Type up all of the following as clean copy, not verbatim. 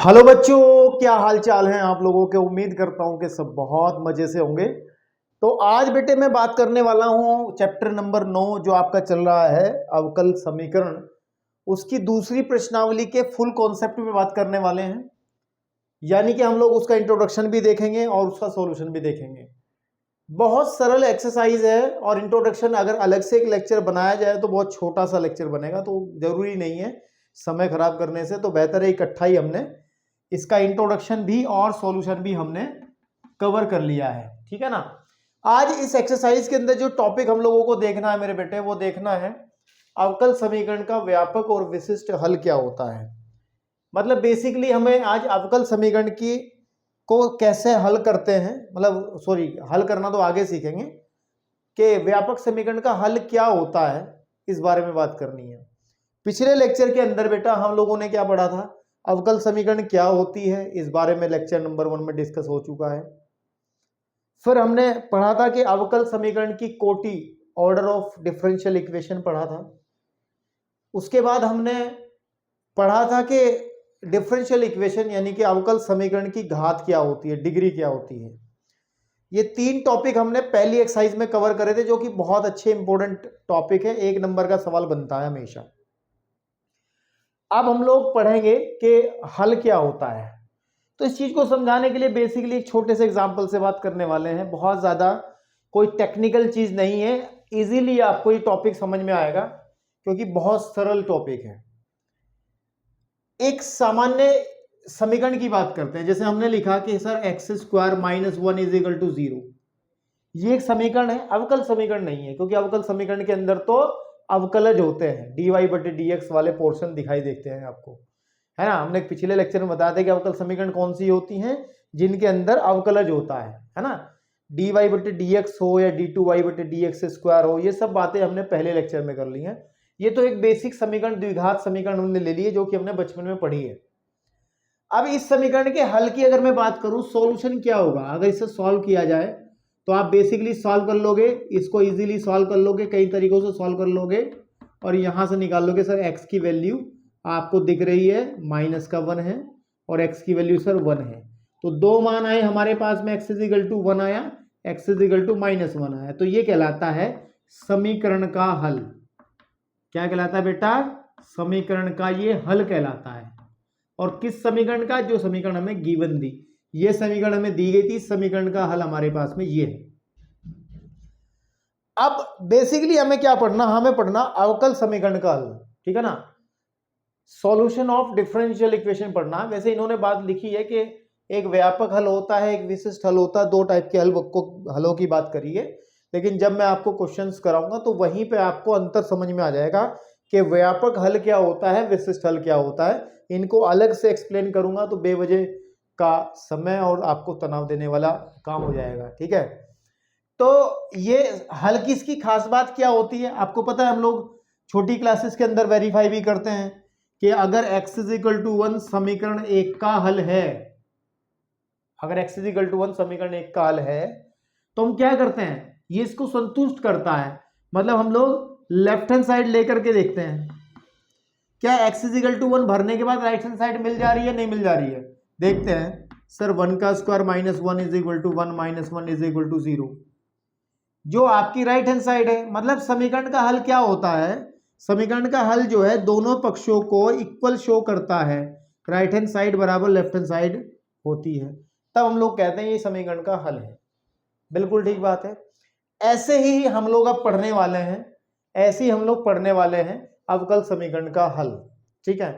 Hello बच्चों, क्या हाल चाल है आप लोगों के। उम्मीद करता हूं कि सब बहुत मजे से होंगे। तो आज बेटे मैं बात करने वाला हूं चैप्टर नंबर 9 जो आपका चल रहा है अवकल समीकरण, उसकी दूसरी प्रश्नावली के फुल कॉन्सेप्ट में बात करने वाले हैं। यानी कि हम लोग उसका इंट्रोडक्शन भी देखेंगे और उसका सॉल्यूशन भी देखेंगे। बहुत सरल एक्सरसाइज है और इंट्रोडक्शन अगर अलग से एक लेक्चर बनाया जाए तो बहुत छोटा सा लेक्चर बनेगा, तो जरूरी नहीं है समय खराब करने से, तो बेहतर है इकट्ठा ही हमने इसका इंट्रोडक्शन भी और सॉल्यूशन भी हमने कवर कर लिया है। ठीक है ना। आज इस एक्सरसाइज के अंदर जो टॉपिक हम लोगों को देखना है मेरे बेटे, वो देखना है अवकल समीकरण का व्यापक और विशिष्ट हल क्या होता है। मतलब बेसिकली हमें आज अवकल समीकरण की को कैसे हल करते हैं, मतलब सॉरी हल करना तो आगे सीखेंगे कि व्यापक समीकरण का हल क्या होता है, इस बारे में बात करनी है। पिछले लेक्चर के अंदर बेटा हम लोगों ने क्या पढ़ा था, अवकल समीकरण क्या होती है, इस बारे में लेक्चर नंबर 1 में डिस्कस हो चुका है। फिर हमने पढ़ा था कि अवकल समीकरण की कोटि, ऑर्डर ऑफ डिफरेंशियल इक्वेशन पढ़ा था। उसके बाद हमने पढ़ा था कि डिफरेंशियल इक्वेशन यानी कि अवकल समीकरण की घात क्या होती है, डिग्री क्या होती है। ये 3 टॉपिक हमने पहली एक्सरसाइज में कवर करे थे, जो कि बहुत अच्छे इंपॉर्टेंट टॉपिक है, 1 नंबर का सवाल बनता है हमेशा। अब हम लोग पढ़ेंगे कि हल क्या होता है। तो इस चीज को समझाने के लिए बेसिकली एक छोटे से एग्जांपल से बात करने वाले हैं। बहुत ज्यादा कोई टेक्निकल चीज नहीं है, इजीली आपको ये टॉपिक समझ में आएगा क्योंकि बहुत सरल टॉपिक है। एक सामान्य समीकरण की बात करते हैं। जैसे हमने लिखा कि sir x square minus 1 is equal to 0। ये एक समीकरण है, अवकल समीकरण नहीं है, क्योंकि अवकल समीकरण के अंदर तो अवकलज होते हैं, डी वाई बटे डी एक्स वाले पोर्शन दिखाई देते हैं आपको, है ना। हमने पिछले लेक्चर में बताया था कि अवकल समीकरण कौन सी होती हैं, जिनके अंदर अवकलज होता है ना। डी वाई बटे डी एक्स हो या डी टू वाई बटे डी एक्स स्क्वायर हो, ये सब बातें हमने पहले लेक्चर में कर ली हैं। ये तो एक बेसिक समीकरण, द्विघात समीकरण हमने ले ली है, जो कि हमने बचपन में पढ़ी है। अब इस समीकरण के हल की अगर मैं बात करूं, सॉल्यूशन क्या होगा अगर इसे सॉल्व किया जाए, तो आप बेसिकली सॉल्व कर लोगे, इसको इजीली सॉल्व कर लोगे, कई तरीकों से सॉल्व कर लोगे और यहां से निकाल लोगे। सर एक्स की वैल्यू आपको दिख रही है माइनस का 1 है और एक्स की वैल्यू सर 1 है, तो 2 मान आए हमारे पास में, एक्स इज इक्वल टू 1 आया, x is equal to minus 1 आया। तो ये कहलाता है समीकरण का हल। क्या कहलाता है बेटा? समीकरण का ये हल कहलाता है। और किस समीकरण का? जो समीकरण हमें गिवन दी, ये समीकरण हमें दी गई थी, समीकरण का हल हमारे पास में ये है। अब बेसिकली हमें क्या पढ़ना, हमें पढ़ना अवकल समीकरण का हल, ठीक है ना। सॉल्यूशन ऑफ डिफरेंशियल इक्वेशन पढ़ना। वैसे इन्होंने बात लिखी है कि एक व्यापक हल होता है, एक विशिष्ट हल होता है, 2 टाइप के हलों की बात करी है। लेकिन जब मैं आपको क्वेश्चंस कराऊंगा तो वहीं पे आपको अंतर समझ में आ जाएगा कि व्यापक हल क्या होता है, विशिष्ट हल क्या होता है। इनको अलग से एक्सप्लेन करूंगा तो बेवजह का समय और आपको तनाव देने वाला काम हो जाएगा, ठीक है। तो ये हल की इसकी खास बात क्या होती है आपको पता है, हम लोग छोटी क्लासेस के अंदर वेरीफाई भी करते हैं कि अगर x इज इक्वल टू 1 समीकरण 1 का हल है, अगर x इज इक्वल टू 1 समीकरण 1 का हल है, तो हम क्या करते हैं, ये इसको संतुष्ट करता है। मतलब हम लोग लेफ्ट हैंड साइड लेकर के देखते हैं, क्या x इज इक्वल टू 1 भरने के बाद राइट हैंड साइड मिल जा रही है, नहीं मिल जा रही है। देखते हैं, सर 1 का square minus 1 is equal to 1 minus 1 is equal to 0, जो आपकी राइट हैंड साइड है। मतलब समीकरण का हल क्या होता है, समीकरण का हल जो है दोनों पक्षों को इक्वल शो करता है, राइट हैंड साइड बराबर लेफ्ट हैंड साइड होती है, तब हम लोग कहते हैं ये समीकरण का हल है। बिल्कुल ठीक बात है। ऐसे ही हम लोग अब पढ़ने वाले हैं, ऐसे ही हम लोग पढ़ने वाले हैं अवकल समीकरण का हल, ठीक है।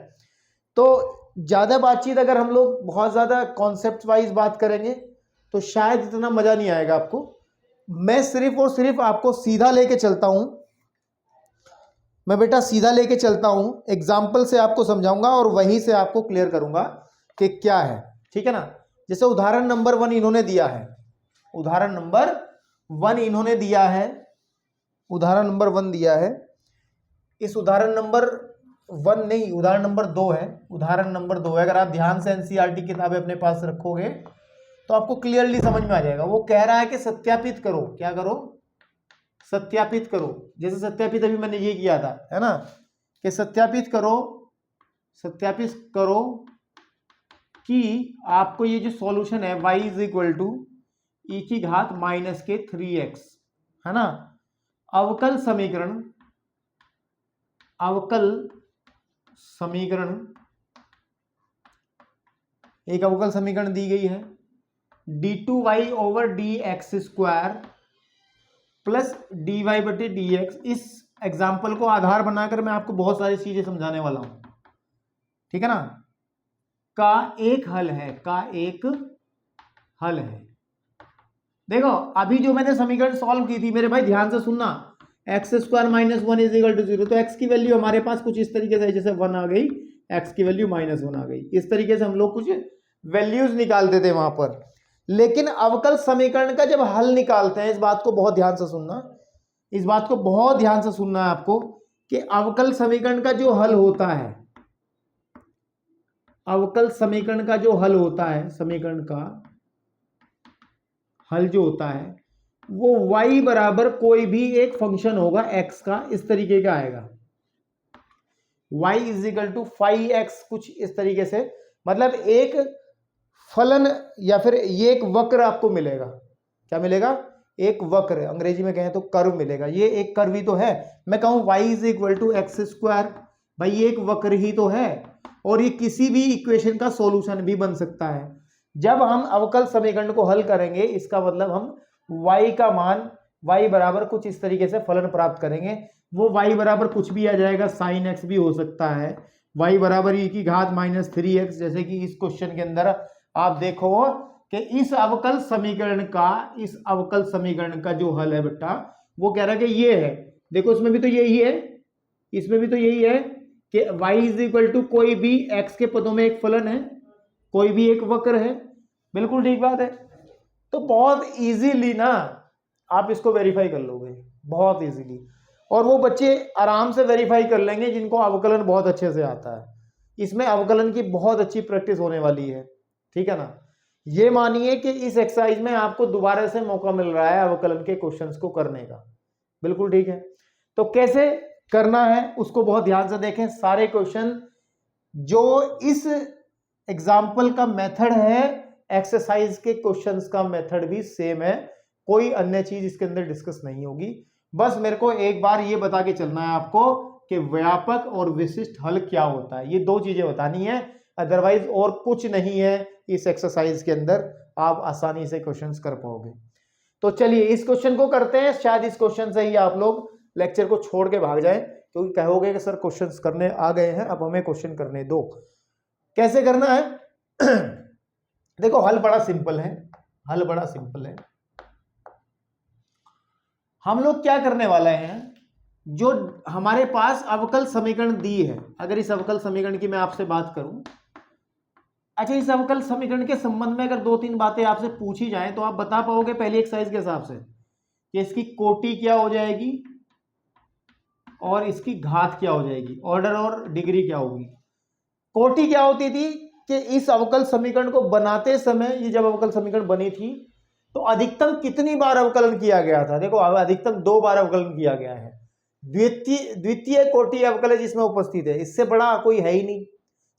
तो ज्यादा बातचीत अगर हम लोग बहुत ज्यादा कॉन्सेप्ट वाइज बात करेंगे तो शायद इतना मजा नहीं आएगा आपको। मैं सिर्फ और सिर्फ आपको सीधा लेके चलता हूं, मैं बेटा सीधा लेके चलता हूं, एग्जाम्पल से आपको समझाऊंगा और वहीं से आपको क्लियर करूंगा कि क्या है, ठीक है ना। जैसे उदाहरण नंबर 1 इन्होंने दिया है, उदाहरण नंबर 1 इन्होंने दिया है, उदाहरण नंबर 1 दिया है। इस उदाहरण नंबर 1 नहीं, उदाहरण नंबर 2 है, उदाहरण नंबर 2 है। अगर आप ध्यान से एनसीईआरटी किताबें अपने पास रखोगे तो आपको क्लियरली समझ में आ जाएगा। वो कह रहा है कि सत्यापित करो, क्या करो, सत्यापित करो। जैसे सत्यापित अभी मैंने ये किया था, है ना, कि सत्यापित करो, सत्यापित करो कि आपको ये जो सॉल्यूशन है y इज इक्वल टू ई की घात माइनस के 3x, है ना। अवकल समीकरण एक अवकल समीकरण दी गई है d2y over d x square plus d y बटे डी एक्स। इस एग्जाम्पल को आधार बनाकर मैं आपको बहुत सारी चीजें समझाने वाला हूं, ठीक है ना। का एक हल है। देखो अभी जो मैंने समीकरण सॉल्व की थी मेरे भाई, ध्यान से सुनना, x square minus 1 is equal to 0। तो एक्स की वैल्यू हमारे पास कुछ इस तरीके से, जैसे 1 आ गई, एक्स की वैल्यू -1 आ गई, इस तरीके से हम लोग कुछ वैल्यूज निकालते थे वहां पर। लेकिन अवकल समीकरण का जब हल निकालते हैं, इस बात को बहुत ध्यान से सुनना, है आपको, कि अवकल समीकरण का जो हल होता है, समीकरण का हल जो होता है वो y बराबर कोई भी एक फंक्शन होगा x का, इस तरीके का आएगा। y is equal to 5x, कुछ इस तरीके से, मतलब एक फलन या फिर ये एक वक्र आपको मिलेगा। क्या मिलेगा? एक वक्र, अंग्रेजी में कहें तो कर्व मिलेगा। ये एक कर्व ही तो है। मैं कहूं y is equal to x square, भाई ये एक वक्र ही तो है, और ये किसी भी इक्वेशन का सॉल्यूशन भी बन सकता है। जब हम अवकल समीकरण को हल करेंगे, इसका मतलब हम y का मान, y बराबर कुछ इस तरीके से फलन प्राप्त करेंगे। वो y बराबर कुछ भी आ जाएगा, साइन x भी हो सकता है, y बराबर e की घात -3x, जैसे कि इस क्वेश्चन के अंदर आप देखो कि इस अवकल समीकरण का जो हल है बेटा, वो कह रहा है कि ये है। देखो इसमें भी तो यही है, कि y इज इक्वल टू कोई भी x के पदों में एक फलन है, कोई भी एक वक्र है। बिल्कुल ठीक बात है। तो बहुत इजीली ना आप इसको वेरीफाई कर लोगे, बहुत इजीली, और वो बच्चे आराम से वेरीफाई कर लेंगे जिनको अवकलन बहुत अच्छे से आता है। इसमें अवकलन की बहुत अच्छी प्रैक्टिस होने वाली है, ठीक है ना। ये मानिए कि इस एक्सरसाइज में आपको दोबारा से मौका मिल रहा है अवकलन के क्वेश्चंस को करने का। बिल्कुल ठीक है। तो कैसे करना है उसको बहुत ध्यान से देखें। सारे क्वेश्चन जो इस एग्जाम्पल का मेथड है, एक्सरसाइज के क्वेश्चंस का मेथड भी सेम है, कोई अन्य चीज इसके अंदर डिस्कस नहीं होगी। बस मेरे को एक बार ये बता के चलना है आपको कि व्यापक और विशिष्ट हल क्या होता है, ये दो चीजें बतानी है, अदरवाइज और कुछ नहीं है इस एक्सरसाइज के अंदर, आप आसानी से क्वेश्चंस कर पाओगे। तो चलिए इस क्वेश्चन को करते हैं। शायद इस क्वेश्चन से ही आप लोग लेक्चर को छोड़ के भाग जाएं, क्योंकि कहोगे कि सर क्वेश्चंस करने आ गए हैं, अब हमें क्वेश्चन करने दो। कैसे करना है? देखो हल बड़ा सिंपल है। हम लोग क्या करने वाले हैं, जो हमारे पास अवकल समीकरण दी है, अगर इस अवकल समीकरण की मैं आपसे बात करूं, अच्छा इस अवकल समीकरण के संबंध में अगर 2-3 बातें आपसे पूछी जाएं तो आप बता पाओगे पहली एक्सरसाइज के हिसाब से कि इसकी कोटि क्या हो जाएगी और इसकी घात क्या हो जाएगी, ऑर्डर और डिग्री क्या होगी। कोटि क्या होती थी कि इस अवकल समीकरण को बनाते समय, ये जब अवकल समीकरण बनी थी तो अधिकतम कितनी बार अवकलन किया गया था। देखो अधिकतम 2 बार अवकलन किया गया है। द्वितीय कोटि अवकलज इसमें उपस्थित है, इससे बड़ा कोई है ही नहीं।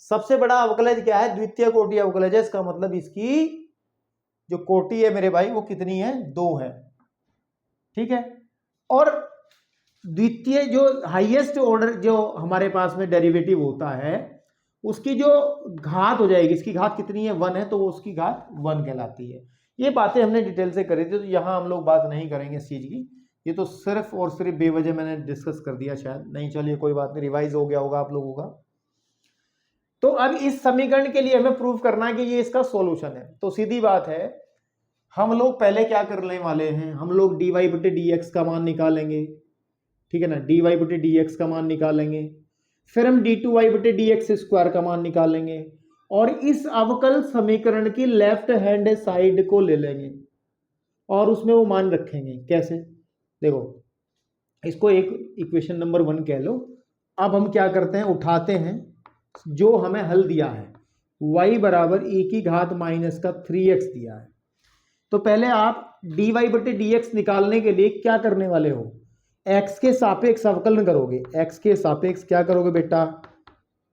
सबसे बड़ा अवकलज क्या है? द्वितीय कोटि अवकलज है। इसका मतलब इसकी जो कोटि है मेरे भाई वो कितनी है? 2 है, ठीक है। और द्वितीय जो हाईएस्ट ऑर्डर जो हमारे पास में डेरिवेटिव होता है, उसकी जो घात हो जाएगी, इसकी घात कितनी है? 1 है, तो वो उसकी घात 1 कहलाती है। ये बातें हमने डिटेल से करी थी, तो यहां हम लोग बात नहीं करेंगे इस चीज की। ये तो सिर्फ और सिर्फ बेवजह मैंने डिस्कस कर दिया शायद, नहीं चलिए कोई बात नहीं, रिवाइज हो गया होगा आप लोगों का। तो अब इस समीकरण के लिए हमें प्रूव करना है कि ये इसका सॉल्यूशन है। तो सीधी बात है, हम लोग पहले क्या करने वाले हैं, हम लोग dy बटे dx का मान निकालेंगे, ठीक है ना। dy बटे dx का मान निकालेंगे, फिर हम d2y बटे dx स्क्वायर का मान निकालेंगे, और इस अवकल समीकरण की लेफ्ट हैंड साइड को ले लेंगे और उसमें वो मान रखेंगे। कैसे? देखो इसको एक इक्वेशन नंबर 1 कह लो। अब हम क्या करते हैं, उठाते हैं जो हमें हल दिया है, y बराबर e की घात माइनस का 3x दिया है। तो पहले आप dy बटे dx निकालने के लिए क्या करने वाले हो, x के सापेक्ष अवकलन करोगे। x के सापेक्ष क्या करोगे बेटा?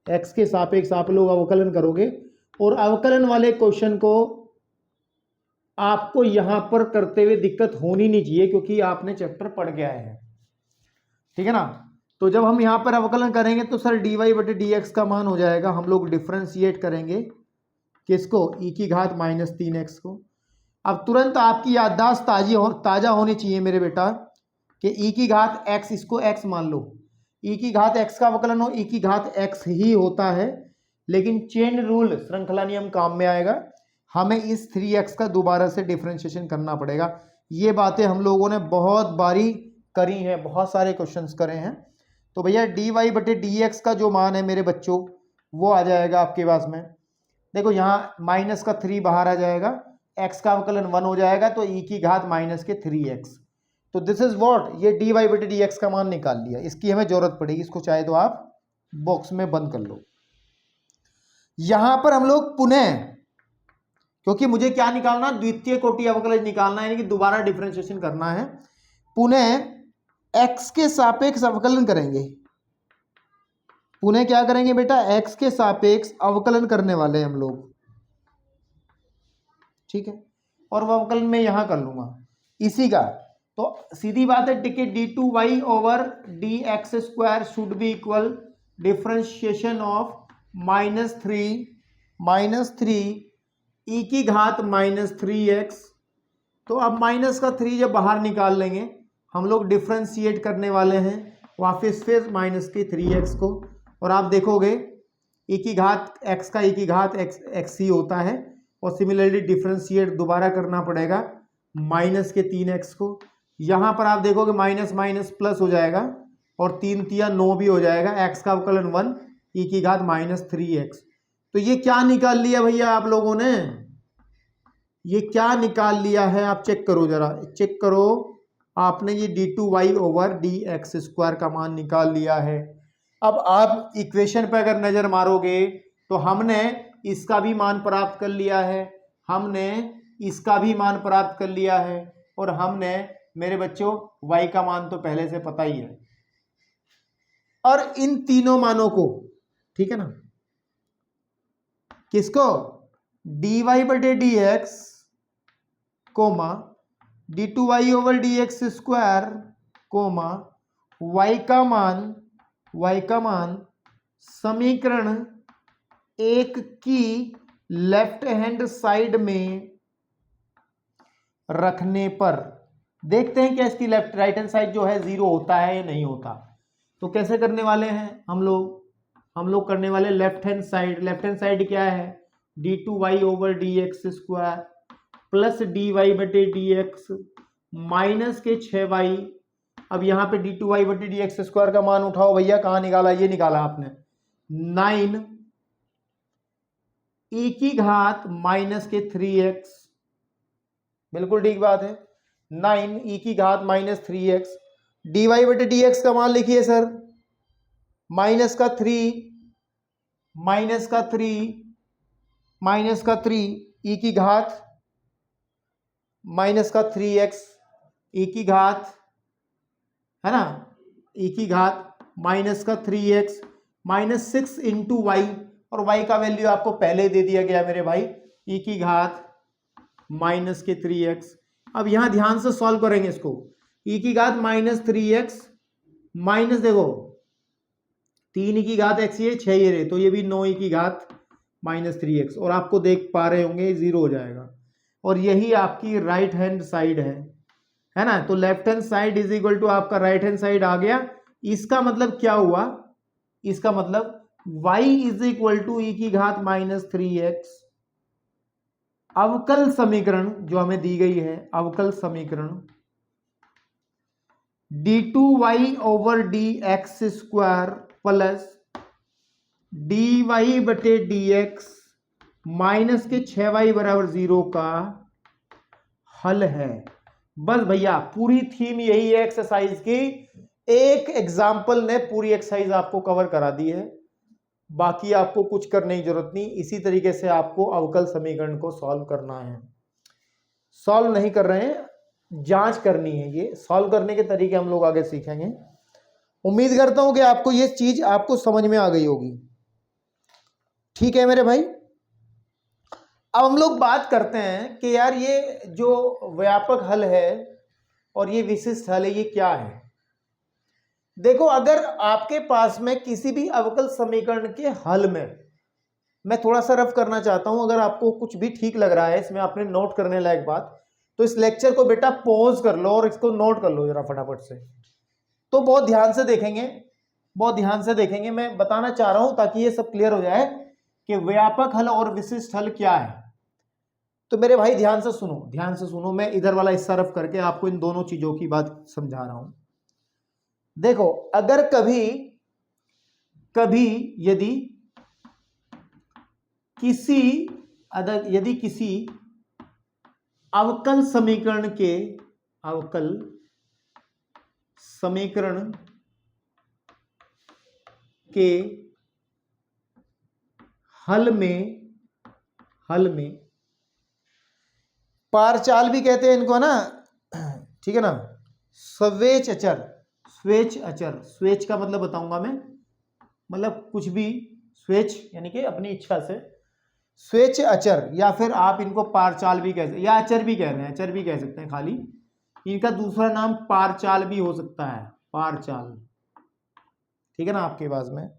x के सापेक्ष आप लोग अवकलन करोगे, और अवकलन वाले क्वेश्चन को आपको यहां पर करते हुए दिक्कत होनी नहीं चाहिए, क्योंकि आपने चैप्टर पढ़ के आए हैं, ठीक है ना। तो जब हम यहां पर अवकलन करेंगे तो सर dy बटे dx का मान हो जाएगा, हम लोग डिफ्रेंशिएट करेंगे किसको, e की घात -3x को। अब तुरंत आपकी याददाश्त ताजा होनी चाहिए मेरे बेटा कि e की घात x, इसको x मान लो, e की घात x का अवकलन हो e की घात x ही होता है, लेकिन चेन रूल श्रृंखला नियम काम में आएगा, हमें इस 3x का दोबारा से डिफरेंशिएशन करना पड़ेगा। ये बातें हम लोगों ने बहुत बारी करी हैं, बहुत सारे क्वेश्चंस करे हैं। तो भैया dy बटे dx का जो मान है मेरे बच्चों वो आ जाएगा आपके पास में, देखो यहाँ माइनस का 3 बाहर आ जाएगा, x का अवकलन 1 हो जाएगा, तो e की घात -3x। तो दिस इज व्हाट, ये dy बटे dx का मान निकाल लिया, इसकी हमें जरूरत पड़ेगी, इसको चाहे तो आप बॉक्स में बंद कर लो। यहां पर हम लोग पुनः, क्योंकि मुझे क्या निकालना, द्वितीय कोटि अवकलज निकालना है, यानी कि दोबारा डिफरेंशिएशन करना है, पुनः x के सापेक्ष अवकलन करेंगे। पुनः क्या करेंगे बेटा, x के सापेक्ष अवकलन करने वाले हैं हम लोग, ठीक है। और वह अवकलन मैं यहां कर लूंगा इसी का, तो सीधी बात है कि d2y over dx square should be equal differentiation of -3 e की घात -3x। तो अब माइनस का 3 जब बाहर निकाल लेंगे, हम लोग डिफरेंशिएट करने वाले हैं वापस फिर -3x को, और आप देखोगे e की घात x का e की घात x ही होता है, और सिमिलरली डिफरेंशिएट दोबारा करना पड़ेगा -3x को। यहाँ पर आप देखोगे माइनस माइनस प्लस हो जाएगा, और 3 तिया 9 भी हो जाएगा, x का अवकलन 1 e की घात -3x। तो ये क्या निकाल लिया भैया आप लोगों ने, ये क्या निकाल लिया है, आप चेक करो जरा, चेक करो, आपने ये d2y ओवर dx स्क्वायर का मान निकाल लिया है। अब आप इक्वेशन पे अगर नजर मारोगे तो हमने इसका भी मान प्राप्त कर लिया है, हमने इसका भी मान प्राप्त कर लिया है, और हमने मेरे बच्चों y का मान तो पहले से पता ही है। और इन तीनों मानों को, ठीक है ना, किसको, dy बटे dx comma d2y over dx square comma y का मान समीकरण 1 की लेफ्ट हैंड साइड में रखने पर देखते हैं क्या इसकी राइट हैंड साइड जो है 0 होता है या नहीं होता। तो कैसे करने वाले हैं हम लोग करने वाले लेफ्ट हैंड साइड क्या है, d2y over dx square plus dy बटे dx माइनस के 6y। अब यहाँ पे d2y बटे dx स्क्वायर का मान उठाओ भैया, कहाँ निकाला, ये निकाला आपने 9 e की घात -3x, बिल्कुल ठीक बात है, 9 e की घात -3x। dy बटे dx का मान लिखिए सर, माइनस का 3 e की घात -3x e की घात, है ना, e की घात -3x -6 इंटू वाई, और y का वैल्यू आपको पहले दे दिया गया मेरे भाई, e की घात -3x। अब यहां ध्यान से सॉल्व करेंगे इसको, e की घात -3x माइनस देखो 3 e की घात x, ये 6 ये रहे, तो ये भी 9 e की घात -3x, और आपको देख पा रहे होंगे 0 हो जाएगा, और यही आपकी राइट हैंड साइड है ना। तो left hand side is equal to आपका राइट हैंड साइड आ गया। इसका मतलब क्या हुआ, इसका मतलब y is equal to e की घात -3x, अवकल समीकरण जो हमें दी गई है, अवकल समीकरण d2y over dx square plus dy बटे dx माइनस के 6y बराबर 0 का हल है। बस भैया पूरी थीम यही है एक्सरसाइज की, एक एग्जाम्पल ने पूरी एक्सरसाइज आपको कवर करा दी है, बाकी आपको कुछ करने की जरूरत नहीं। इसी तरीके से आपको अवकल समीकरण को सॉल्व करना है, सॉल्व नहीं कर रहे हैं, जांच करनी है। ये सॉल्व करने के तरीके हम लोग आगे सीखेंगे। उम्मीद करता हूं कि आपको ये चीज आपको समझ में आ गई होगी, ठीक है मेरे भाई। अब हम लोग बात करते हैं कि यार ये जो व्यापक हल है और ये विशिष्ट हल है ये क्या है। देखो, अगर आपके पास में किसी भी अवकल समीकरण के हल में, मैं थोड़ा सा रफ करना चाहता हूं, अगर आपको कुछ भी ठीक लग रहा है इसमें आपने नोट करने लायक बात, तो इस लेक्चर को बेटा पॉज कर लो और इसको नोट कर लो जरा फटाफट से। तो बहुत ध्यान से देखेंगे, बहुत ध्यान से देखेंगे, मैं बताना चाह रहा हूं ताकि ये सब क्लियर हो जाए कि व्यापक हल और विशिष्ट हल क्या है। तो मेरे भाई ध्यान से सुनो, ध्यान से सुनो, मैं इधर वाला हिस्सा रफ करके आपको इन दोनों चीजों की बात समझा रहा हूं। देखो, अगर कभी कभी यदि किसी अवकल समीकरण के हल में पारचाल भी कहते हैं इनको ना, ठीक है ना, स्वेच्छ का मतलब बताऊंगा मैं, मतलब कुछ भी स्वेच्छ यानी कि अपनी इच्छा से, स्वेच्छ अचर, या फिर आप इनको पारचाल भी कह सकते हैं या अचर भी कह रहे हैं, अचर भी कह सकते हैं खाली। इनका दूसरा नाम पारचाल भी हो सकता है, पारचाल, ठीक है ना आपके पास में।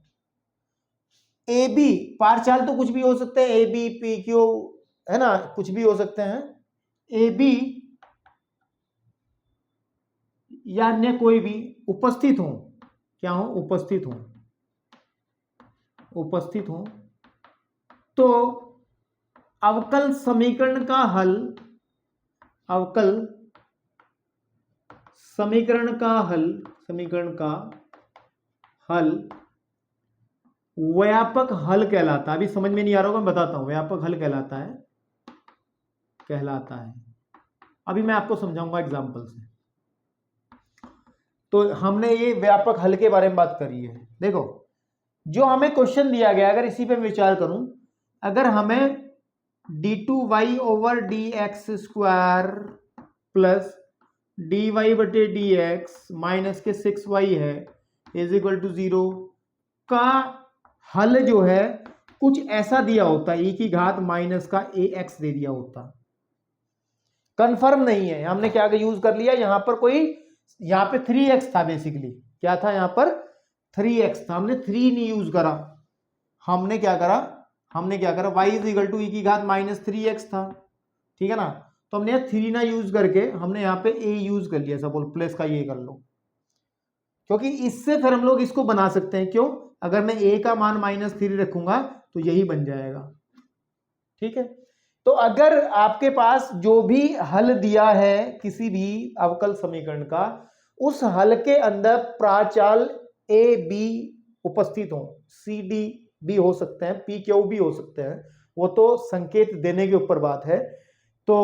ए बी पारचाल तो कुछ भी हो सकते हैं, ए बी पी क्यू है ना, कुछ भी हो सकते हैं। ए बी या अन्य कोई भी उपस्थित हो, क्या हो, उपस्थित हो तो अवकल समीकरण का हल व्यापक हल कहलाता है। अभी समझ में नहीं आ रहा होगा, मैं बताता हूं, व्यापक हल कहलाता है। अभी मैं आपको समझाऊंगा एग्जांपल से। तो हमने ये व्यापक हल के बारे में बात करी है। देखो, जो हमें क्वेश्चन दिया गया, अगर इसी पे विचार करूं, अगर हमें d2y over dx square plus dy बटे dx माइनस के 6y है इज इक्वल टू 0 का हल जो है कुछ ऐसा दिया होता है, e की घात माइनस का ax दे दिया होता, कंफर्म नहीं है, हमने क्या यूज कर लिया यहाँ पर, यहाँ पे 3x था बेसिकली, क्या था यहाँ पर 3x था, हमने 3 नहीं यूज करा, हमने क्या करा y is equal to e की घात माइनस 3x था, ठीक है ना। तो हमने 3 ना यूज करके हमने यहाँ पे a यूज कर लिया, सपोज प्लस का ये कर लो, क्योंकि इससे फिर हम लोग इसको बना सकते हैं, क्यों, अगर मैं a का मान -3 रखूंगा तो यही बन जाएगा, ठीक है। तो अगर आपके पास जो भी हल दिया है किसी भी अवकल समीकरण का, उस हल के अंदर प्राचाल a b उपस्थित हो, c d भी हो सकते हैं, p q भी हो सकते हैं, वो तो संकेत देने के ऊपर बात है। तो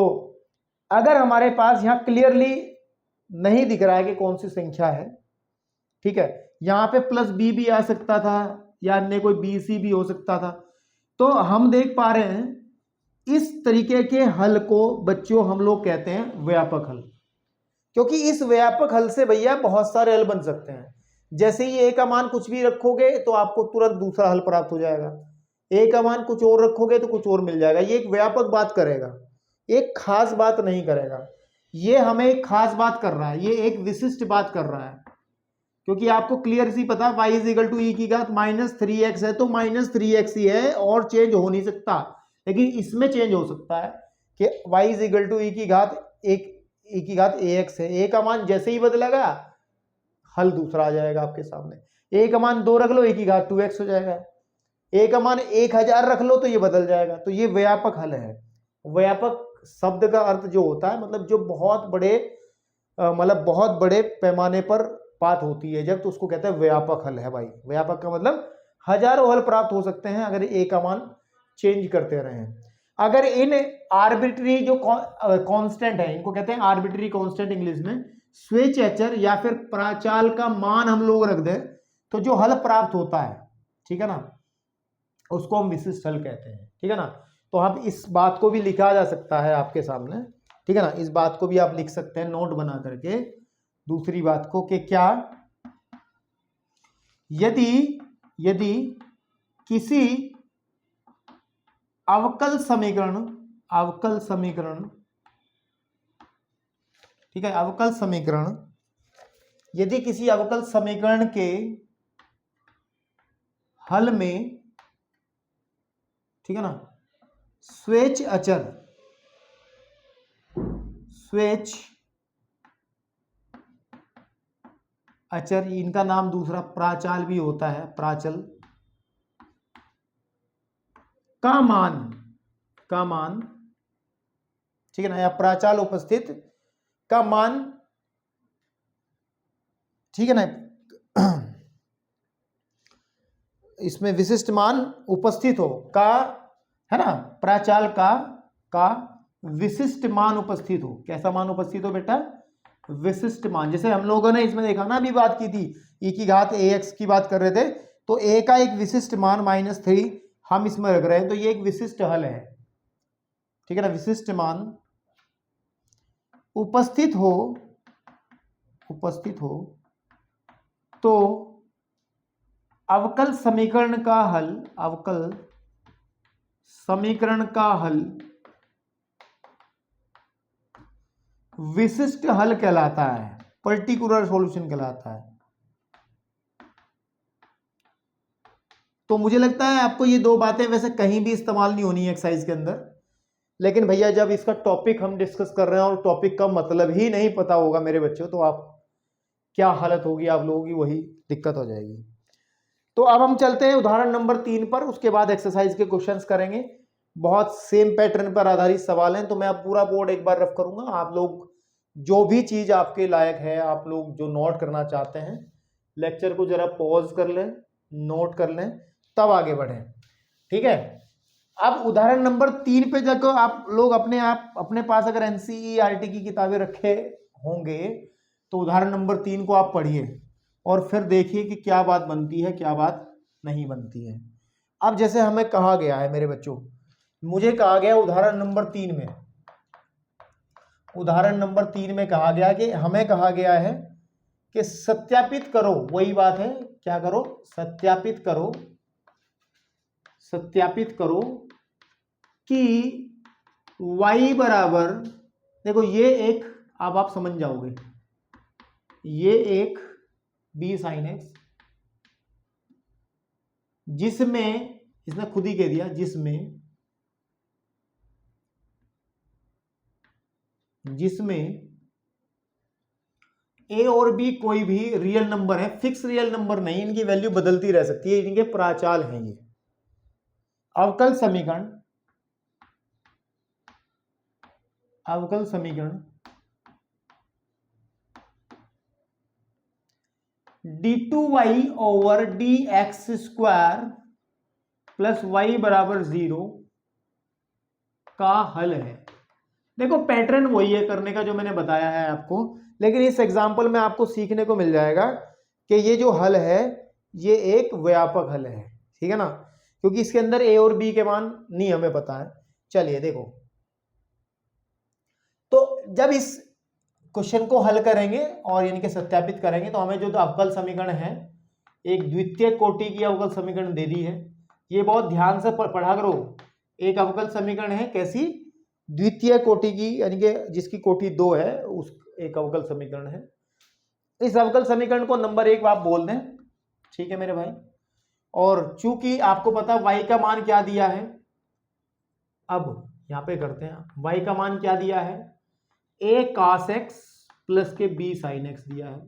अगर हमारे पास यहां क्लियरली नहीं दिख रहा है कि कौन सी संख्या है, ठीक है, यहां पे प्लस बी भी आ सकता था या अन्य कोई बी सी भी हो सकता था, तो हम देख पा रहे हैं इस तरीके के हल को बच्चों हम लोग कहते हैं व्यापक हल, क्योंकि इस व्यापक हल से भैया बहुत सारे हल बन सकते हैं। जैसे ही ए का मान कुछ भी रखोगे तो आपको तुरंत दूसरा हल प्राप्त हो जाएगा, ए का मान कुछ और रखोगे तो कुछ और मिल जाएगा। ये एक व्यापक बात करेगा, एक खास बात नहीं करेगा, ये हमें एक खास बात कर रहा है, ये एक विशिष्ट बात कर रहा है, क्योंकि आपको क्लियर सी पता y इज इक्वल टू ई की घात -3x है तो -3x ही है और चेंज हो नहीं सकता। लेकिन इसमें चेंज हो सकता है कि y इज इक्वल टू ई की घात ax है, a का मान जैसे ही बदलेगा हल दूसरा आ जाएगा आपके सामने, a का मान 2 रख लो e की घात 2x हो जाएगा, a का मान 1000 रख लो तो ये बदल जाएगा। तो ये व्यापक हल है। व्यापक शब्द का अर्थ जो होता है, मतलब जो बहुत बड़े पैमाने पर बात होती है जब, तो उसको कहते हैं व्यापक हल है भाई। व्यापक का मतलब हजारों हल प्राप्त हो सकते हैं अगर ए का मान चेंज करते रहे। अगर इन आर्बिट्री जो कांस्टेंट है, इनको कहते हैं आर्बिट्री कांस्टेंट इंग्लिश में, स्वेच्छ अचर या फिर प्राचाल का मान हम लोग रख दें तो जो हल प्राप्त होता है, ठीक है ना, उसको हम विशिष्ट हल कहते हैं, ठीक है ना। तो अब इस बात को भी लिखा जा सकता है आपके सामने, ठीक है ना, इस बात को भी आप लिख सकते हैं नोट बना करके, दूसरी बात को कि क्या यदि किसी अवकल समीकरण अवकल समीकरण, ठीक है, अवकल समीकरण, यदि किसी अवकल समीकरण के हल में, ठीक है ना, स्वेच्छ अचर, स्वेच्छ अचर, इनका नाम दूसरा प्राचाल भी होता है, प्राचल, का मान, ठीक है ना, या प्राचाल उपस्थित का मान, ठीक है ना, इसमें विशिष्ट मान उपस्थित हो, का, है ना, प्राचाल का विशिष्ट मान उपस्थित हो। कैसा मान उपस्थित हो बेटा? विशिष्ट मान। जैसे हम लोगों ने इसमें देखा ना, अभी बात की थी, e की घात ax की बात कर रहे थे, तो a का एक विशिष्ट मान -3 हम इसमें रख रहे हैं, तो ये एक विशिष्ट हल है, ठीक है ना। विशिष्ट मान उपस्थित हो तो अवकल समीकरण का हल, अवकल समीकरण का हल विशिष्ट हल कहलाता है, पर्टिकुलर सॉल्यूशन कहलाता है। तो मुझे लगता है आपको ये दो बातें वैसे कहीं भी इस्तेमाल नहीं होनी है एक्सरसाइज के अंदर, लेकिन भैया जब इसका टॉपिक हम डिस्कस कर रहे हैं और टॉपिक का मतलब ही नहीं पता होगा मेरे बच्चों, तो आप क्या हालत होगी आप लोगों की, वही दिक्कत हो जाएगी। तो अब हम चलते हैं उदाहरण नंबर 3 पर, उसके बाद एक्सरसाइज के क्वेश्चंस करेंगे। बहुत सेम पैटर्न पर आधारित सवाल हैं, तो मैं अब पूरा बोर्ड एक बार रफ करूंगा। आप लोग जो भी चीज आपके लायक है, आप लोग जो नोट करना चाहते हैं, लेक्चर को जरा पॉज कर लें, नोट कर लें, तब आगे बढ़ें, ठीक है। अब उदाहरण नंबर 3 पे जाकर आप लोग अपने पास अगर एनसीईआरटी की किताबें रखे होंगे, तो उदाहरण नंबर 3 को आप पढ़िए और फिर देखिए कि क्या बात बनती है, क्या बात नहीं बनती है। अब जैसे हमें कहा गया है मेरे बच्चों, मुझे कहा गया उदाहरण नंबर 3 में, उदाहरण नंबर 3 में कहा गया कि हमें कहा गया है कि सत्यापित करो, वही बात है, क्या करो? सत्यापित करो, सत्यापित करो कि y बराबर, देखो ये एक, अब आप समझ जाओगे, ये एक b sin x, जिसमें, इसने खुद ही कह दिया, जिसमें a और b कोई भी रियल नंबर है, फिक्स रियल नंबर नहीं, इनकी वैल्यू बदलती रह सकती है, इनके प्राचाल हैं ये। अवकल समीकरण, अवकल समीकरण d2y over dx² plus y बराबर 0 का हल है। देखो पैटर्न वही है करने का जो मैंने बताया है आपको, लेकिन इस एग्जांपल में आपको सीखने को मिल जाएगा कि ये जो हल है ये एक व्यापक हल है, ठीक है ना, क्योंकि इसके अंदर a और b के मान नहीं हमें पता है। चलिए देखो, तो जब इस क्वेश्चन को हल करेंगे और इनके सत्यापित करेंगे, तो हमें जो अवकल समीकरण है, एक द्वितीय कोटि की अवकल समीकरण दे दी है। ये बहुत ध्यान से पढ़ा करो। एक अवकल समीकरण है कैसी? द्वितीय कोटि की, यानी कि जिसकी कोटि 2 है, उस एक अवकल समीकरण है। इस अवकल समीकरण को नंबर 1 आप बोल दें, ठीक है मेरे भाई। और चूंकि आपको पता y का मान क्या दिया है, अब यहां पे करते हैं, y का मान क्या दिया है? a cos x प्लस के b sin x दिया है।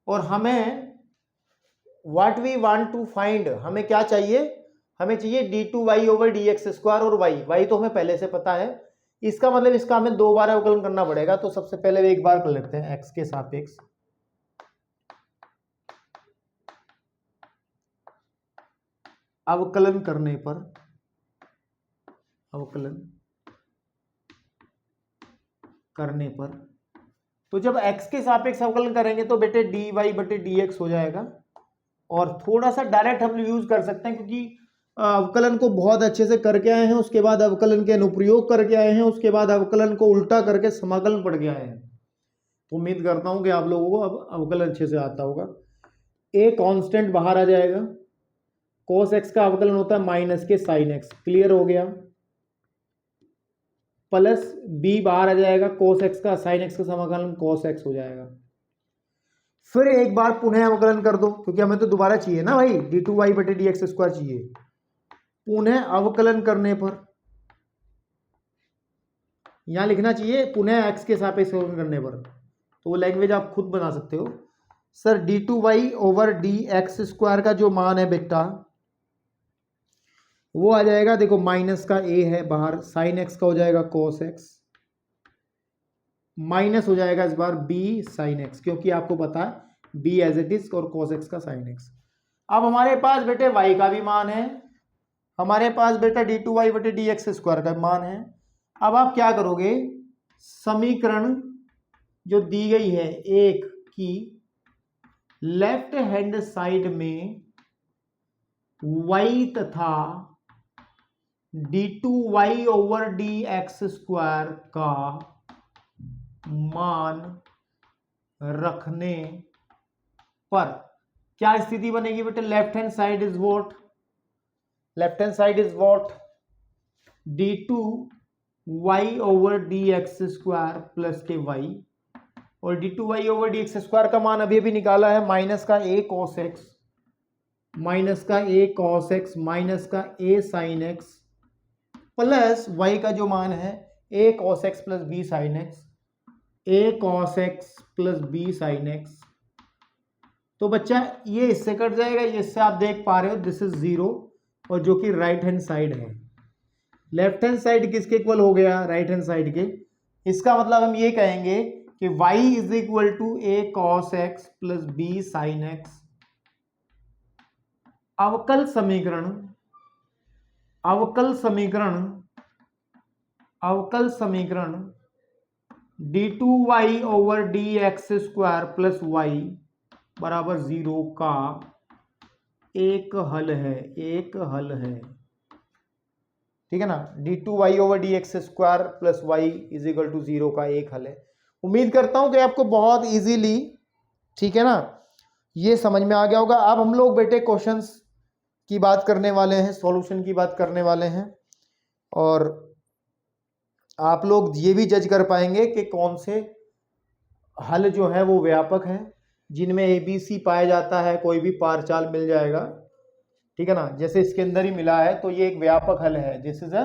और हमें what we want to find, हमें क्या चाहिए? हमें चाहिए d2y ओवर dx², और y तो हमें पहले से पता है, इसका मतलब इसका हमें 2 बार अवकलन करना पड़ेगा। तो सबसे पहले एक बार कर लेते हैं x के सापेक्ष, अवकलन करने पर, अवकलन करने पर, तो जब x के सापेक्ष अवकलन करेंगे तो बेटे dy बटे dx हो जाएगा। और थोड़ा सा डायरेक्ट हम यूज कर सकते हैं, क्योंकि अवकलन को बहुत अच्छे से करके आए हैं, उसके बाद अवकलन के अनुप्रयोग करके आए हैं, उसके बाद अवकलन को उल्टा करके समाकलन पढ़ के आए हैं। तो उम्मीद करता हूं कि आप लोगों को अब अवकलन अच्छे से आता होगा। a कांस्टेंट बाहर आ जाएगा, cos x का अवकलन होता है माइनस के sin x, क्लियर हो गया। प्लस b बाहर आ जाएगा, cos x का sin x का समाकलन cos x हो जाएगा। फिर एक बार पुनः अवकलन कर दो, क्योंकि हमें तो दोबारा चाहिए ना भाई, d2y बटे dx स्क्वायर चाहिए। पुनः अवकलन करने पर यहां लिखना चाहिए पुनः x के सापेक्ष अवकलन करने पर, तो वो लैंग्वेज आप खुद बना सकते हो। Sir d2y over dx square का जो मान है बेटा वो आ जाएगा, देखो माइनस का a है बाहर, साइन x का हो जाएगा cos x, माइनस हो जाएगा इस बार b साइन x, क्योंकि आपको पता है b एज इट इज और cos x का साइन x। अब हमारे पास बेटे y का भी मान है, हमारे पास बेटा d2y बटे dx स्क्वायर का मान है। अब आप क्या करोगे, समीकरण जो दी गई है एक की लेफ्ट हैंड साइड में y तथा d2y ओवर dx स्क्वायर का मान रखने पर क्या स्थिति बनेगी बेटे, left hand side is what, left hand side is what d2y over dx square plus k y, और d2y ओवर dx स्क्वायर का मान अभी निकाला है माइनस का a cos x, माइनस का a cos x माइनस का a sin x plus y का जो मान है a cos x plus b sin x, a cos x plus b sin x। तो बच्चा ये इससे कट जाएगा, ये इससे आप देख पा रहे हो दिस इज 0, और जो कि राइट हैंड साइड है। लेफ्ट हैंड साइड किसके इक्वल हो गया, राइट हैंड साइड के। इसका मतलब हम ये कहेंगे कि y is equal to a cos x plus b sin x। अवकल समीकरण, अवकल समीकरण, अवकल समीकरण d2y over dx square plus y बराबर 0 का एक हल है, एक हल है, ठीक है ना। d2y over dx square plus y is equal to 0 का एक हल है। उम्मीद करता हूं कि आपको बहुत इजीली, ठीक है ना, ये समझ में आ गया होगा। अब हम लोग बेटे क्वेश्चंस की बात करने वाले हैं, सॉल्यूशन की बात करने वाले हैं, और आप लोग ये भी जज कर पाएंगे कि कौन से हल जो है वो व्यापक हैं, जिनमें ABC पाया जाता है, कोई भी पारचाल मिल जाएगा, ठीक है ना। जैसे इसके अंदर ही मिला है तो ये एक व्यापक हल है, this is a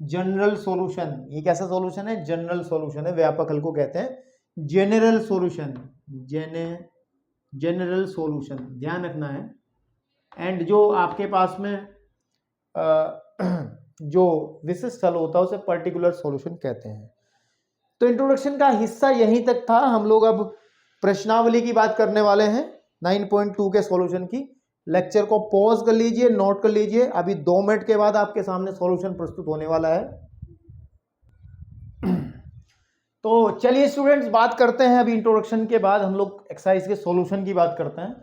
general solution. ये कैसा सॉल्यूशन है, जनरल सॉल्यूशन है, व्यापक हल को कहते हैं जनरल सॉल्यूशन, जनरल सॉल्यूशन, ध्यान रखना है। एंड जो आपके पास में जो विशिष्ट हल होता है उसे पर्टिकुलर सॉल्यूशन कहते हैं। तो इंट्रोडक्शन का हिस्सा यहीं तक था। हम लोग अब प्रश्नावली की बात करने वाले हैं 9.2 के सॉल्यूशन की। लेक्चर को पॉज कर लीजिए, नोट कर लीजिए, अभी 2 मिनट के बाद आपके सामने सॉल्यूशन प्रस्तुत होने वाला है। तो चलिए स्टूडेंट्स बात करते हैं, अभी इंट्रोडक्शन के बाद हम लोग एक्सरसाइज के सॉल्यूशन की बात करते हैं।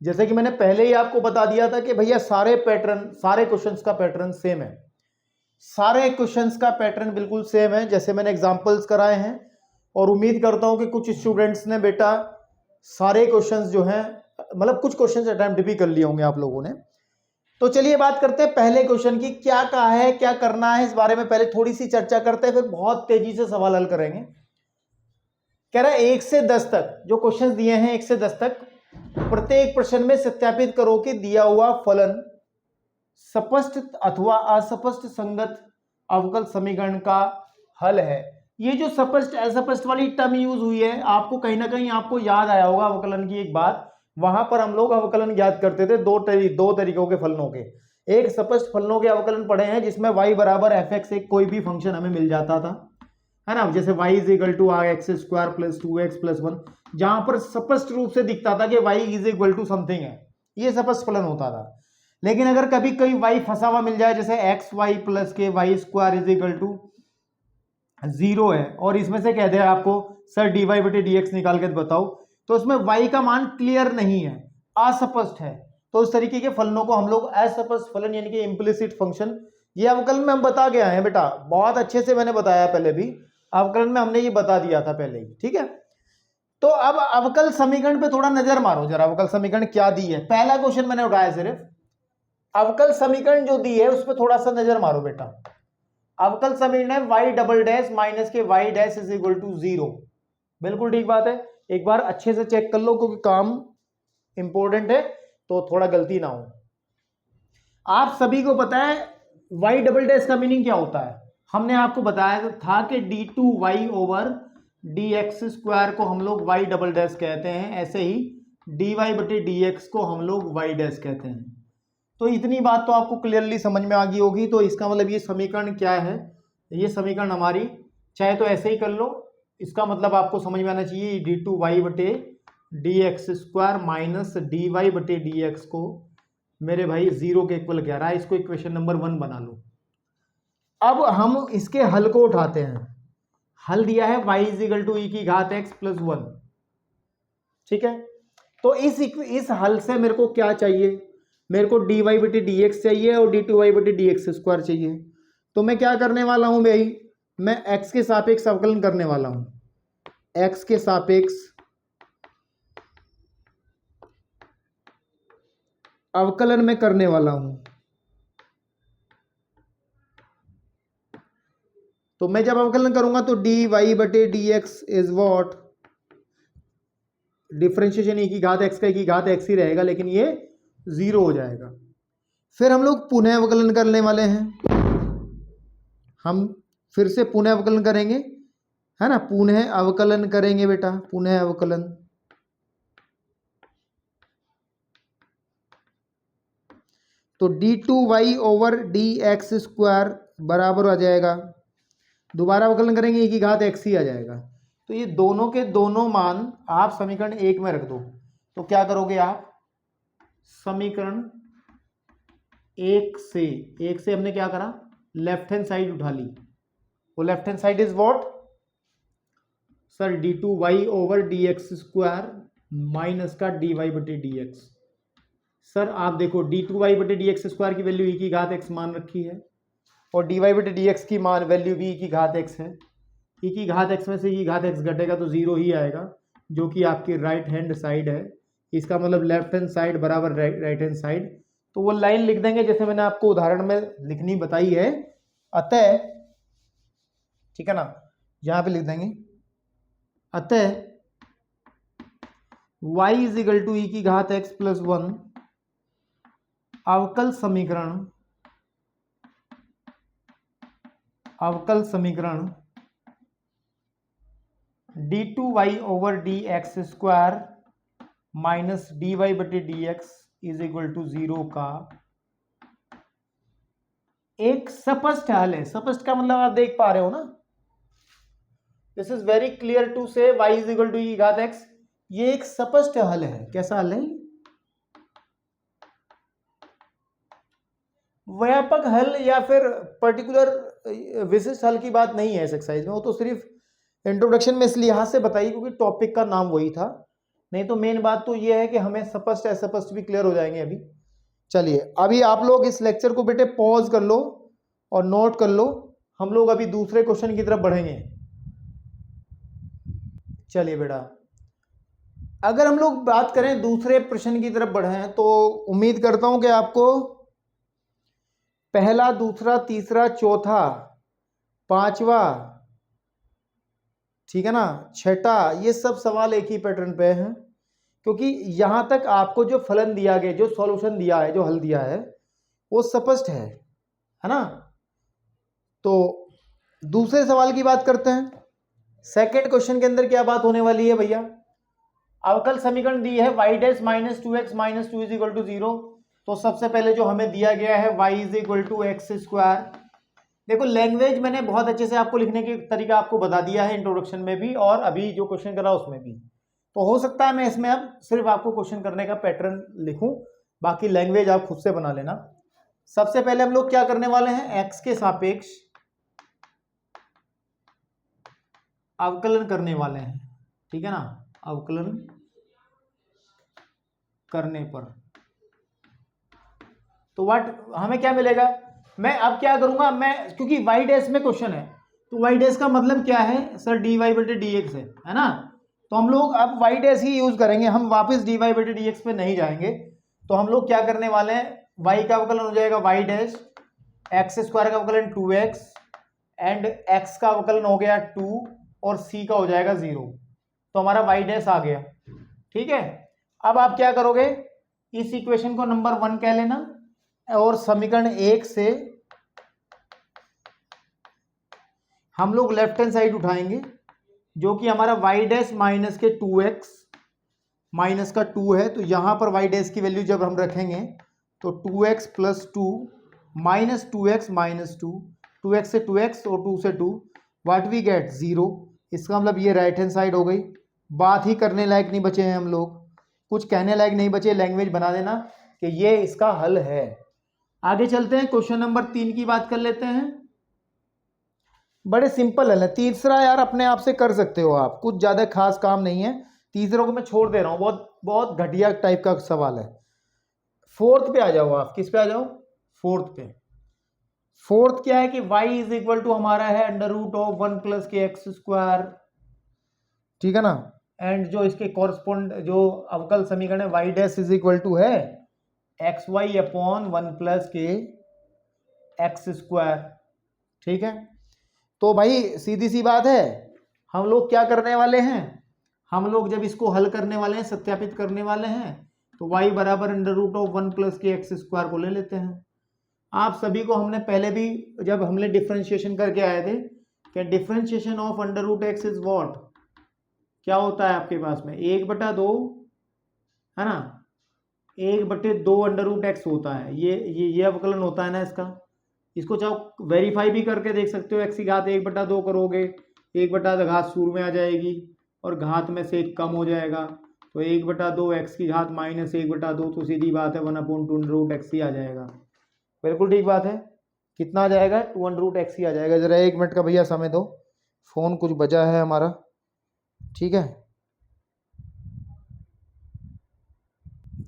जैसे कि मैंने पहले ही आपको बता दिया था कि भैया सारे पैटर्न, सारे क्वेश्चंस का पैटर्न सेम है, सारे क्वेश्चंस का पैटर्न बिल्कुल सेम है, जैसे मैंने एग्जांपल्स कराए हैं। और उम्मीद करता हूं कि कुछ स्टूडेंट्स ने बेटा सारे क्वेश्चंस जो हैं, मतलब कुछ क्वेश्चंस अटेम्प्ट भी कर लिए होंगे आप लोगों ने। तो चलिए बात करते हैं पहले क्वेश्चन की, क्या कहा है, क्या करना है, इस बारे में पहले थोड़ी सी चर्चा करते हैं, फिर बहुत तेजी से सवाल हल करेंगे। कह रहा है 1 से 10 तक जो क्वेश्चंस दिए हैं, 1 से 10 तक, प्रत्येक प्रश्न में सत्यापित करो कि दिया हुआ फलन स्पष्ट अथवा अस्पष्ट संगत अवकल समीकरण का हल है। ये जो स्पष्ट असपष्ट वाली टर्म यूज हुई है, आपको कहीं ना कहीं आपको याद आया होगा अवकलन की एक बात। वहां पर हम लोग अवकलन ज्ञात करते थे दो तरीकों के फलनों के। एक स्पष्ट फलनों के अवकलन पढ़े हैं जिसमें y बराबर fx एक कोई भी फंक्शन हमें मिल जाता था, है ना, जैसे y is equal to x square plus 2x plus 1, जहां पर स्पष्ट रूप से दिखता था कि y is equal to something है, ये स्पष्ट फलन होता था। लेकिन अगर कभी कोई y फंसा हुआ मिल जाए, जैसे xy plus k y square is equal to 0 है, और इसमें से कह दे आपको सर dy बटे dx निकाल के बताओ, तो उसमें y का मान क्लियर नहीं है, अस्पष्ट है, तो उस तरीके के फलनों को हम लोग अस्पष्ट फलन यानी कि इम्प्लिसिट फंक्शन, ये अवकलन में हम बता के आए हैं बेटा, बहुत अच्छे से मैंने बताया पहले भी, अवकलन में हमने ये बता दिया था पहले ही, ठीक है। तो अब अवकल समीकरण पे थोड़ा नजर मारो जरा, अवकल समीकरण क्या दी है। पहला क्वेश्चन मैंने उठाया सिर्फ, अवकल समीकरण जो दी है उस पर थोड़ा सा नजर मारो बेटा। अवकल समीकरण है y double dash minus k y dash is equal to 0। बिल्कुल ठीक बात है, एक बार अच्छे से चेक कर लो क्योंकि काम इंपॉर्टेंट है तो थोड़ा गलती ना हो। आप सभी को पता है y डबल डैश का मीनिंग क्या होता है, हमने आपको बताया था कि d2y ओवर dx स्क्वायर को हम लोग y डबल डैश कहते हैं, ऐसे ही dy बटे dx को हम लोग y डैश कहते हैं। तो इतनी बात तो आपको क्लियरली समझ में आ गई होगी। तो इसका मतलब ये समीकरण क्या है, ये समीकरण हमारी, चाहे तो ऐसे ही कर लो, इसका मतलब आपको समझ में आना चाहिए d2y बटे dx स्क्वायर माइनस dy बटे dx को मेरे भाई 0 के इक्वल कह रहा है, इसको इक्वेशन नंबर 1 बना लो। अब हम इसके हल को उठाते हैं। हल दिया है y इज इक्वल टू ई की घात x प्लस 1, ठीक है। तो इस हल से मेरे को क्या चाहिए, मेरे को dy बटे dx चाहिए और d2y बटे dx स्क्वायर चाहिए। तो मैं क्या करने वाला हूं भाई, मैं x के सापेक्ष अवकलन करने वाला हूं, x के सापेक्ष अवकलन में करने वाला हूं। तो मैं जब अवकलन करूंगा तो dy बटे dx is what, differentiation e की घात x का e की घात x ही रहेगा, लेकिन ये 0 हो जाएगा। फिर हम लोग पुनः अवकलन करने वाले हैं, हम फिर से पुनः अवकलन करेंगे, है ना, पुनः अवकलन करेंगे बेटा, पुनः अवकलन। तो d2y ओवर dx स्क्वायर बराबर आ जाएगा, दोबारा अवकलन करेंगे e की घात x ही आ जाएगा। तो ये दोनों के दोनों मान आप समीकरण 1 में रख दो। तो क्या करोगे आप, समीकरण 1 से हमने क्या करा, लेफ्ट हैंड साइड उठा ली। वो left hand side is what sir, d2y over dx square minus का dy बटे dx। सर आप देखो d2y बटे dx स्क्वायर की वैल्यू e की घात x मान रखी है और dy बटे dx की मान वैल्यू भी e की घात x है। e की घात x में से e की घात x घटेगा तो 0 ही आएगा, जो कि आपकी राइट हैंड साइड है। इसका मतलब लेफ्ट हैंड साइड बराबर राइट हैंड साइड। तो वो लाइन लिख देंगे जैसे मैंने आपको उदाहरण में लिखनी बताई है। अतः, ठीक है ना, यहां पे लिख देंगे अतः y इज इक्वल टू ई की घात x प्लस 1 अवकल समीकरण d2y over dx square minus dy बटे dx इज इक्वल टू 0 का एक स्पष्ट हल है। स्पष्ट का मतलब आप देख पा रहे हो ना, this is very clear to say y is equal to e घात x, ये एक स्पष्ट हल है। कैसा हल है, व्यापक हल या फिर पर्टिकुलर विशिष्ट हल की बात नहीं है इस एक्सरसाइज में। वो तो सिर्फ इंट्रोडक्शन में इस लिहाज से बताई क्योंकि टॉपिक का नाम वही था, नहीं तो मेन बात तो ये है कि हमें स्पष्ट अस्पष्ट भी क्लियर हो जाएंगे अभी। चलिए अभी आप लोग इस लेक्चर को बेटे पॉज कर लो और नोट कर लो, हम लोग अभी दूसरे क्वेश्चन की तरफ बढ़ेंगे। चलिए बेटा, अगर हम लोग बात करें दूसरे प्रश्न की तरफ बढ़े तो उम्मीद करता हूं कि आपको पहला, दूसरा, तीसरा, चौथा, पांचवा, ठीक है ना, छठा, ये सब सवाल एक ही पैटर्न पे हैं, क्योंकि यहां तक आपको जो फलन दिया गया, जो सॉल्यूशन दिया है, जो हल दिया है वो स्पष्ट है ना। तो दूसरे सवाल की बात करते हैं। सेकंड क्वेश्चन के अंदर क्या बात होने वाली है भैया, अवकल समीकरण दी है y dash minus 2x minus 2 is equal to 0। तो सबसे पहले जो हमें दिया गया है y is equal to x square. देखो लैंग्वेज मैंने बहुत अच्छे से आपको लिखने के तरीका आपको बता दिया है इंट्रोडक्शन में भी और अभी जो क्वेश्चन करा उसमें भी। तो हो सकता है मैं इसमें अब सिर्फ आपको क्वेश्चन करने का पैटर्न लिखूं, बाकी लैंग्वेज आप खुद से बना लेना। सबसे पहले हम लोग क्या करने वाले हैं, x के सापेक्ष अवकलन करने वाले हैं, ठीक है ना। अवकलन करने पर तो व्हाट हमें क्या मिलेगा, मैं अब क्या करूंगा, मैं क्योंकि y डैश में क्वेश्चन है तो y डैश का मतलब क्या है सर, dy बटे dx है ना। तो हम लोग अब y डैश ही यूज करेंगे, हम वापस dy बटे dx पे नहीं जाएंगे। तो हम लोग क्या करने वाले हैं, y का अवकलन हो जाएगा y डैश, एक्स स्क्वायर का अवकलन 2x एंड x का अवकलन हो गया 2 और c का हो जाएगा 0, तो हमारा y डैश आ गया। ठीक है, अब आप क्या करोगे, इस इक्वेशन को नंबर 1 कह लेना और समीकरण 1 से हम लोग लेफ्ट हैंड साइड उठाएंगे, जो कि हमारा y डैश माइनस के 2x माइनस का 2 है, तो यहां पर y डैश की वैल्यू जब हम रखेंगे तो 2x plus 2 minus 2x minus 2, 2x से 2x और 2 से 2, व्हाट वी गेट 0। इसका मतलब ये राइट हैंड साइड हो गई। बात ही करने लायक नहीं बचे हैं हम लोग, कुछ कहने लायक नहीं बचे, लैंग्वेज बना देना कि ये इसका हल है। आगे चलते हैं, क्वेश्चन नंबर 3 की बात कर लेते हैं। बड़े सिंपल है, तीसरा यार अपने आप से कर सकते हो आप, कुछ ज्यादा खास काम नहीं है, तीसरों को मैं छोड़ दे रहा हूं, बहुत बहुत घटिया टाइप का सवाल है। फोर्थ पे आ जाओ आप, किस पे आ जाओ, फोर्थ पे। फोर्थ क्या है कि y इज इक्वल टू हमारा है under root of 1 plus k x square, ठीक है ना, एंड जो इसके कॉरस्पॉन्ड जो अवकल समीकरण है y dash is equal to है x y upon 1 plus k x square. ठीक है, तो भाई सीधी सी बात है, हम लोग क्या करने वाले हैं, हम लोग जब इसको हल करने वाले हैं, सत्यापित करने वाले हैं, तो y बराबर under root of 1 plus k x square को ले लेते हैं। आप सभी को हमने पहले भी जब हमने डिफरेंशिएशन करके आए थे कि differentiation of under root x is what, क्या होता है आपके पास में 1/2 है ना, 1/2 अंडर रूट एक्स होता है, ये अवकलन होता है ना इसका। इसको चाहो वेरीफाई भी करके देख सकते हो, एक्स की घात 1/2 करोगे, 1/2 घात शुरू में आ जाएगी और घात में से 1 कम हो जाएगा, तो 1/2 एक्स की घात माइनस 1/2, तो सीधी बात है 1/2 अंडर रूट एक्स ही आ जाएगा। बिल्कुल ठीक बात है, कितना आ जाएगा 2 अंडर रूट एक्स ही आ जाएगा। जरा 1 मिनट का भैया समय दो, फोन कुछ बजा है हमारा, ठीक है।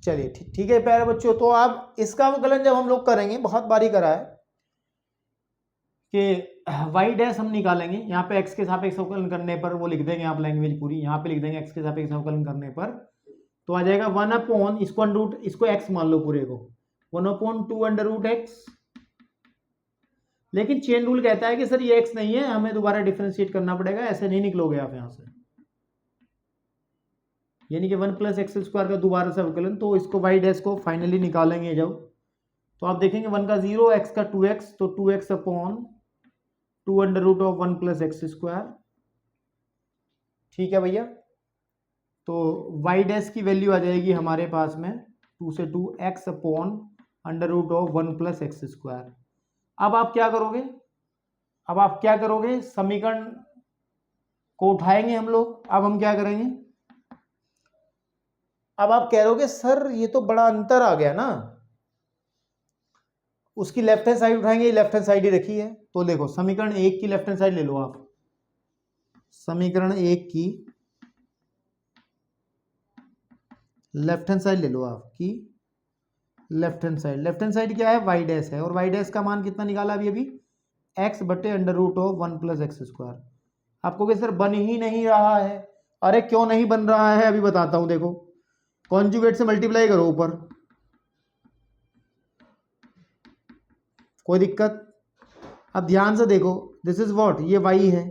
चलिए ठीक है प्यारे बच्चों, तो अब इसका अवकलन जब हम लोग करेंगे, बहुत बारी करा है कि y डैश हम निकालेंगे, यहाँ पे x के सापेक्ष अवकलन करने पर वो लिख देंगे आप, लैंग्वेज पूरी यहाँ पे लिख देंगे, x के सापेक्ष अवकलन करने पर तो आ जाएगा 1/, इसको अंडर रूट, इसको x मान लो पूरे को, 1/2 अंडर रूट एक्स। लेकिन चेन रूल कहता है कि सर ये x नहीं है, हमें दोबारा डिफरेंशिएट करना पड़ेगा, ऐसे नहीं निकलोगे आप यहाँ से, यानी कि 1 प्लस एक्स स्क्वायर का दोबारा से अवकलन, तो इसको y डैश को फाइनली निकालेंगे जब, तो आप देखेंगे 1 का 0, x का 2x, तो 2x upon 2 under root of 1 plus x square. ठीक है भैया, तो y डैश की वैल्यू आ जाएगी हमारे पास में 2 से 2 x upon under root of 1 plus x square. अब आप क्या करोगे, अब आप क्या करोगे, समीकरण को उठाएंगे हम लोग। अब हम क्या करेंगे, अब आप कह रहोगे सर ये तो बड़ा अंतर आ गया ना, उसकी लेफ्ट हैंड साइड उठाएंगे, लेफ्ट हैंड साइड ही रखी है, तो देखो समीकरण 1 की लेफ्ट हैंड साइड ले लो आप, समीकरण 1 की लेफ्ट हैंड साइड ले लो आपकी, left hand side, left hand side क्या है y डैश है, और y डैश का मान कितना निकाला अभी x बटे under root of 1 plus x square. आपको क्या सर बन ही नहीं रहा है, अरे क्यों नहीं बन रहा है अभी बताता हूं, देखो कॉन्जुगेट से मल्टीप्लाई करो ऊपर, कोई दिक्कत। अब ध्यान से देखो, दिस इज व्हाट, ये y है,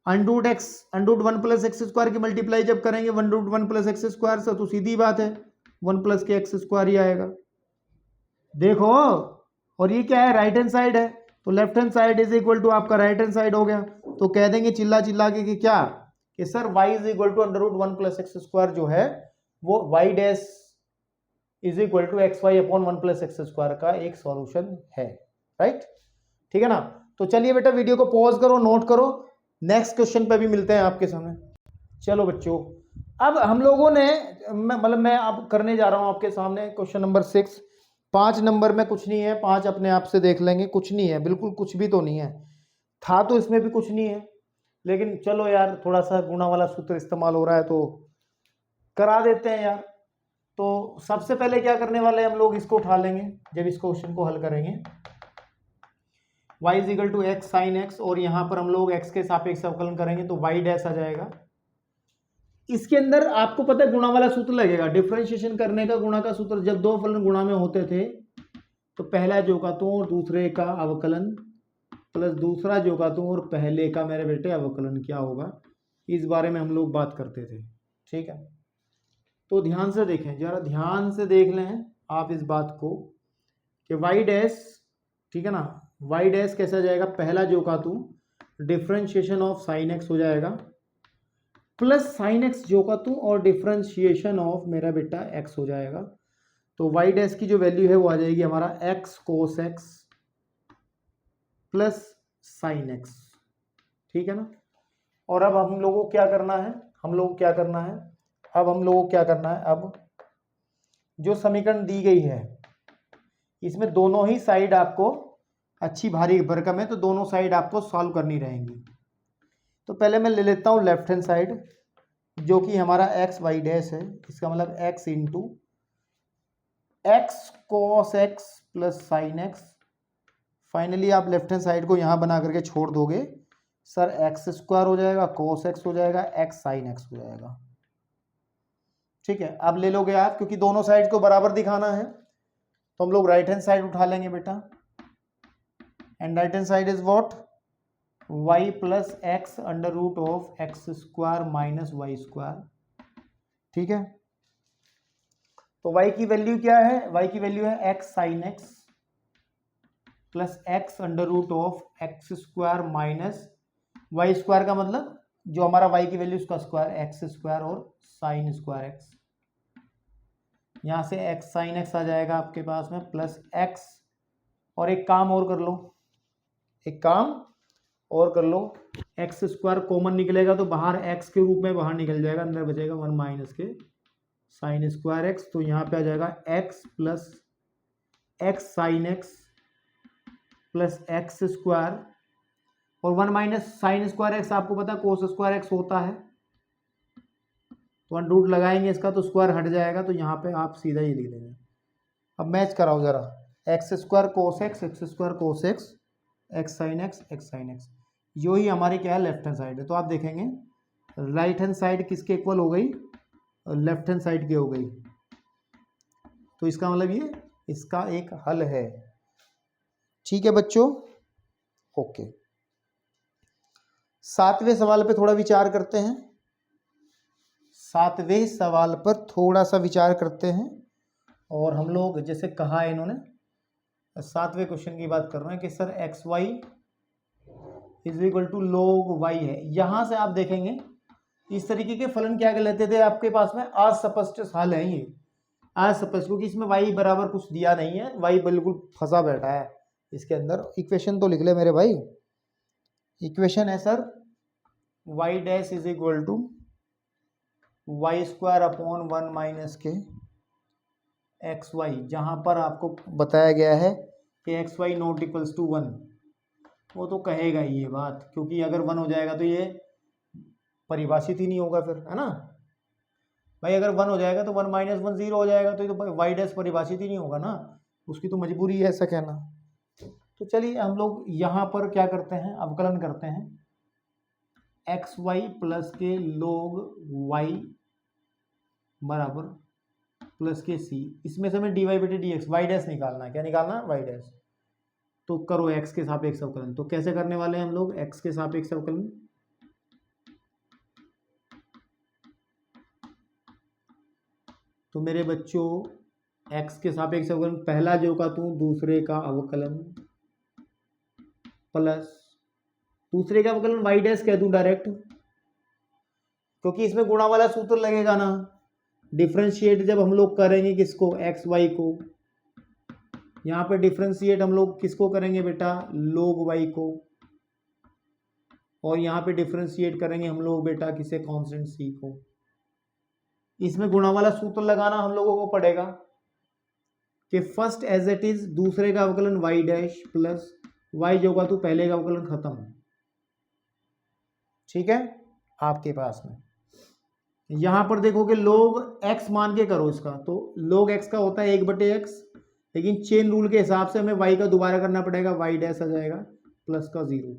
under root x, under root 1 plus x square की मल्टीप्लाई जब करेंगे 1 प्लस एक्स स्क्वायर से, तो सीधी बात है 1 प्लस के एक्स स्क्वायर ही आएगा, देखो। और ये क्या है, राइट हैंड साइड है, तो left hand side is equal to आपका राइट हैंड साइड हो गया, तो कह देंगे चिल्ला चिल्ला के कि क्या, कि sir y is equal to under root 1 plus x square जो है वो y dash is equal to x y upon 1 plus x square का एक सॉल्यूशन है, राइट, ठीक है ना। तो चलिए बेटा वीडियो को पॉज करो, नोट करो, नेक्स्ट क्वेश्चन पे भी मिलते हैं आपके सामने। चलो बच्चों, अब हम लोगों ने मतलब मैं अब करने जा रहा हूं आपके सामने क्वेश्चन नंबर 6। 5 नंबर में कुछ नहीं है, 5 अपने आप से देख लेंगे, कुछ नहीं है, बिल्कुल कुछ भी तो नहीं है, था तो इसमें भी कुछ नहीं है, लेकिन चलो यार थोड़ा सा गुणा वाला सूत्र इस्तेमाल हो रहा है तो करा देते हैं यार। तो सबसे पहले क्या करने वाले हैं हम लोग, इसको उठा लेंगे जब इस क्वेश्चन को हल करेंगे, y is equal to x sine x, और यहां पर हम लोग x के सापेक्ष अवकलन करेंगे तो y डैश आ जाएगा। इसके अंदर आपको पता है गुणा वाला सूत्र लगेगा, डिफरेंशिएशन करने का गुणा का सूत्र, जब दो फलन गुणा में होते थे तो पहला जो का तो और दूसरे का अवकलन, प्लस दूसरा जो का तू और पहले का मेरे बेटे अवकलन क्या होगा, इस बारे में हम लोग बात करते थे। ठीक है, तो ध्यान से देखें, जरा ध्यान से देख लें आप इस बात को कि वाई डैश, ठीक है ना, वाई डैश कैसा जाएगा, पहला जो का तू डिफ्रेंशिएशन ऑफ साइन एक्स हो जाएगा प्लस साइन एक्स जो का तू और डिफ्रेंशिएशन ऑफ मेरा बेटा एक्स हो जाएगा। तो वाई डैश की जो वैल्यू है वो आ जाएगी हमारा x cos x plus sine x. ठीक है ना, और अब हम लोगों को क्या करना है, अब हम लोगों को क्या करना है, अब जो समीकरण दी गई है इसमें दोनों ही साइड आपको अच्छी भारी भरकम है, तो दोनों साइड आपको सॉल्व करनी रहेंगी। तो पहले मैं ले लेता हूँ लेफ्ट हैंड साइड जो कि हमारा एक्स वाई डैश है, इसका मतलब x into x cos x plus sine x. Finally आप लेफ्ट हैंड साइड को यहाँ बना करके छोड़ दोगे सर, एक्स स्क्वायर हो जाएगा, कोस एक्स हो जाएगा, एक्स साइन एक्स हो जाएगा। ठीक है, अब ले लोगे आप, क्योंकि दोनों साइड को बराबर दिखाना है तो हम लोग राइट हैंड साइड उठा लेंगे बेटा, and right hand side is what, y plus x under root of x square minus y square. ठीक है, तो y की वैल्यू क्या है, y की वैल्यू है x sine x plus x under root of x square minus y square, का मतलब जो हमारा y की वैल्यू उसका स्क्वायर एक्स स्क्वायर और साइन स्क्वायर एक्स। यहां से एक्स साइन एक्स आ जाएगा आपके पास में प्लस एक्स, और एक काम और कर लो, एक्स स्क्वायर कॉमन निकलेगा तो बाहर एक्स के रूप में बाहर निकल जाएगा, अंदर बचेगा 1 माइनस के साइन स्क्वायर एक्स। तो यहाँ पे आ जाएगा x plus x sine x plus x square, और 1 माइनस साइन स्क्वायर एक्स आपको पता है कोस स्क्वायर एक्स होता है, तो 1 रूट लगाएंगे इसका तो स्क्वायर हट जाएगा, तो यहाँ पे आप सीधा ही लिख देंगे। अब मैच कराओ जरा, x square cos x, x square cos x, x sine x, x sine x, यो ही हमारी क्या है लेफ्ट हैंड साइड है। तो आप देखेंगे राइट हैंड साइड किसके इक्वल हो गई, लेफ्ट हैंड साइड की हो गई, तो इसका मतलब ये इसका एक हल है। ठीक है बच्चों, ओके। 7वें सवाल पे थोड़ा विचार करते हैं, 7वें सवाल पर थोड़ा सा विचार करते हैं, और हम लोग जैसे कहा है इन्होंने 7वें क्वेश्चन की बात कर रहे हैं कि sir x y is equal to log y है। यहां से आप देखेंगे इस तरीके के फलन क्या कहलाते थे आपके पास में, अस्पष्ट हल है ये, अस्पष्ट, क्योंकि इसमें y बराबर कुछ दिया नहीं है, y बिल्कुल फंसा बैठा है इसके अंदर। इक्वेशन तो लिख ले मेरे भाई, इक्वेशन है sir y dash is equal to y square upon 1 minus k x y, जहां पर आपको बताया गया है कि x y not equals to 1, वो तो कहेगा ही ये बात, क्योंकि अगर 1 हो जाएगा तो ये परिभाषित ही नहीं होगा फिर, है ना भाई। अगर 1 हो जाएगा तो 1 माइनस 1 0 हो जाएगा, तो ये तो वाई डैश परिभाषित ही नहीं होगा ना, उसकी तो मजबूरी है ऐसा कहना। तो चलिए हम लोग यहाँ पर क्या करते हैं, अवकलन करते हैं एक्स वाई प्लस के log y बराबर प्लस के सी, इसमें से हमें dy बटे डी एक्स, वाई डैश निकालना है, क्या निकालना है, वाई डैश। तो करो x के सापेक्ष अवकलन, तो कैसे करने वाले हैं हम लोग x के सापेक्ष अवकलन, तो मेरे बच्चों x के सापेक्ष अवकलन, पहला जो का तू दूसरे का अवकलन प्लस दूसरे का अवकलन y डैश कह दूं डायरेक्ट, क्योंकि इसमें गुणा वाला सूत्र लगेगा ना, डिफरेंशिएट जब हम लोग करेंगे किसको, एक्स वाई को, यहाँ पे डिफरेंशिएट हम लोग किसको करेंगे बेटा, log y को, और यहाँ पे डिफरेंशिएट करेंगे हम लोग बेटा किसे, कांस्टेंट c को। इसमें गुणा वाला सूत्र लगाना हम लोगों को पड़ेगा कि फर्स्ट एज इट इज दूसरे का अवकलन y डैश प्लस y जो का तो पहले का अवकलन खत्म। ठीक है, आपके पास में यहां पर देखोगे log x मान के करो इसका, तो log x का होता है 1/x, लेकिन चेन रूल के हिसाब से हमें y का दोबारा करना पड़ेगा, y डैश आ जाएगा प्लस का 0,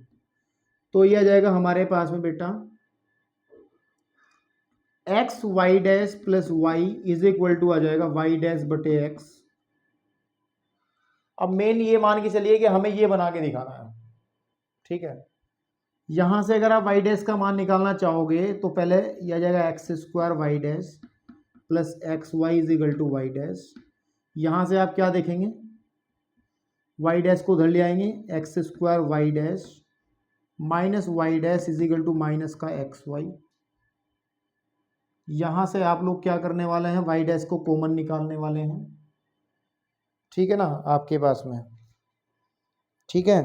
तो ये आ जाएगा हमारे पास में बेटा x y dash plus y is equal to आ जाएगा वाई डैश बटे एक्स। अब मेन ये मान के चलिए कि हमें ये बना के दिखाना है, ठीक है। यहाँ से अगर आप वाई डैश का मान निकालना चाहोगे तो पहले यह आ जाएगा x square y dash plus x y is equal to y dash. यहाँ से आप क्या देखेंगे, वाई डैश को उधर ले आएंगे, x square y dash minus y dash is equal to minus का एक्स वाई। यहाँ से आप लोग क्या करने वाले हैं, वाई डैश को कॉमन निकालने वाले हैं, ठीक है ना, आपके पास में, ठीक है।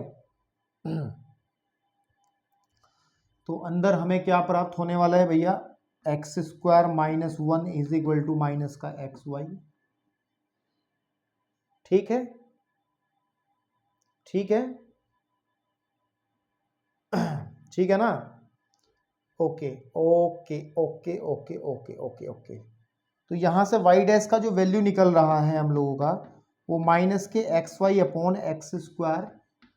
तो अंदर हमें क्या प्राप्त होने वाला है भैया, x square minus one is equal to minus का एक्स वाई, ठीक है, ठीक है, ठीक है ना। Okay okay okay okay okay okay okay. तो यहाँ से वाई डैश का जो वैल्यू निकल रहा है हम लोगों का वो minus k x y upon x square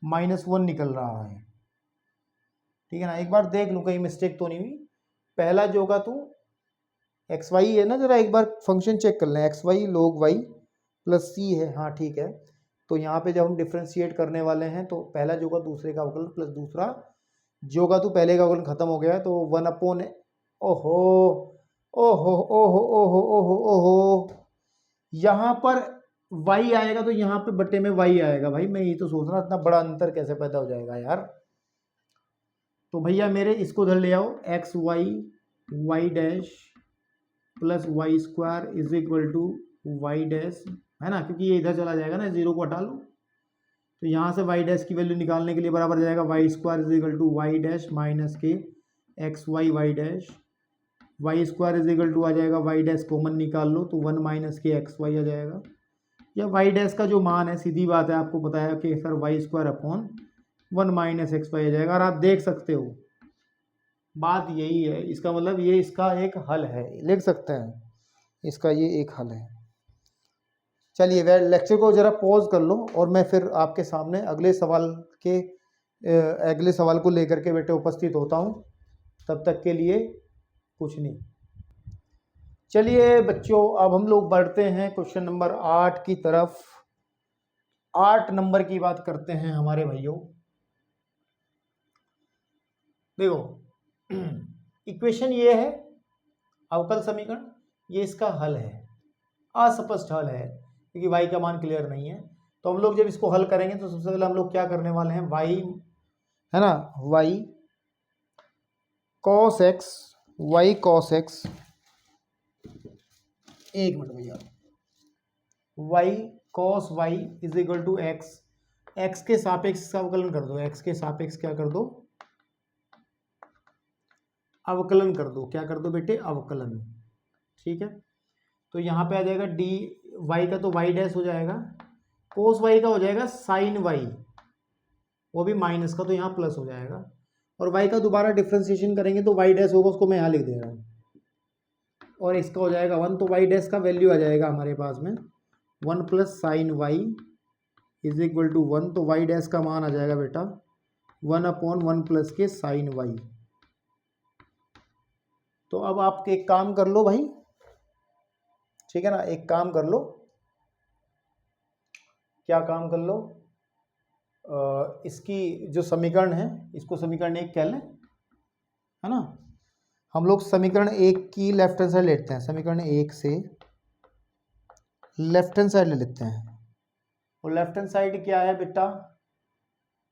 minus one निकल रहा है, ठीक है ना। एक बार देख लूँ कहीं मिस्टेक तो नहीं हुई। पहला जो होगा तो एक्स वाई है ना, जरा एक बार फंक्शन चेक कर लें, एक्स वाई लोग वाई प्लस सी है, हाँ ठीक है। तो यहाँ पे जब हम डिफ्रेंशिएट करने वाले हैं तो पहला जो होगा दूसरे का अवकलन प्लस दूसरा जो होगा तो पहले का अवकलन खत्म हो गया है, तो वन अपॉन, ओहो ओहो ओहो ओहो ओहो ओहो, यहाँ पर y आएगा तो यहाँ पे बट्टे में y आएगा। भाई मैं ये तो सोच रहा इतना बड़ा अंतर कैसे पैदा हो जाएगा यार। तो भैया मेरे इसको उधर ले आओ, x y y dash plus y square is equal to y dash, है ना, क्योंकि ये इधर चला जाएगा ना, जीरो को हटा लो। तो यहाँ से वाई डैश की वैल्यू निकालने के लिए बराबर जाएगा y square is equal to y dash minus k x y y dash, y square is equal to आ जाएगा वाई डैश कॉमन निकाल लो तो one minus k x y आ जाएगा। या वाई डैश का जो मान है सीधी बात है आपको बताया कि sir y square upon one minus x y आ जाएगा। और आप देख सकते हो बात यही है, इसका मतलब ये इसका एक हल है, लिख सकते हैं इसका ये एक हल है। चलिए वह लेक्चर को ज़रा पॉज कर लो और मैं फिर आपके सामने अगले सवाल को लेकर के बेटे उपस्थित होता हूँ। तब तक के लिए कुछ नहीं। चलिए बच्चों अब हम लोग बढ़ते हैं क्वेश्चन नंबर 8 की तरफ। 8 नंबर की बात करते हैं हमारे भाइयों। देखो इक्वेशन ये है, अवकल समीकरण, ये इसका हल है, अस्पष्ट हल है क्योंकि y का मान क्लियर नहीं है। तो हम लोग जब इसको हल करेंगे तो सबसे पहले हम लोग क्या करने वाले हैं, y है ना, y cos x, y cos x, एक मिनट भैया, y cos y is equal to x, x के सापेक्ष का अवकलन कर दो, एक्स के सापेक्ष क्या कर दो, अवकलन कर दो, क्या कर दो बेटे, अवकलन, ठीक है। तो यहाँ पे आ जाएगा डी वाई का तो वाई डैश हो जाएगा, कोस वाई का हो जाएगा साइन वाई, वो भी माइनस का तो यहाँ प्लस हो जाएगा, और वाई का दोबारा डिफ्रेंसिएशन करेंगे तो वाई डैश होगा, उसको मैं यहाँ लिख दे रहा हूँ, और इसका हो जाएगा वन। तो वाई डैश का वैल्यू आ जाएगा हमारे पास में one plus sine y is equal to one. तो वाई डैश का मान आ जाएगा बेटा one upon one plus k sine y. तो अब आप एक काम कर लो भाई, ठीक है ना, एक काम कर लो, क्या काम कर लो, इसकी जो समीकरण है इसको समीकरण 1 कह लें, है ना। हम लोग समीकरण 1 की लेफ्ट हैंड साइड लेते हैं, समीकरण 1 से लेफ्ट हैंड साइड ले लेते हैं, और लेफ्ट हैंड साइड क्या है बेटा,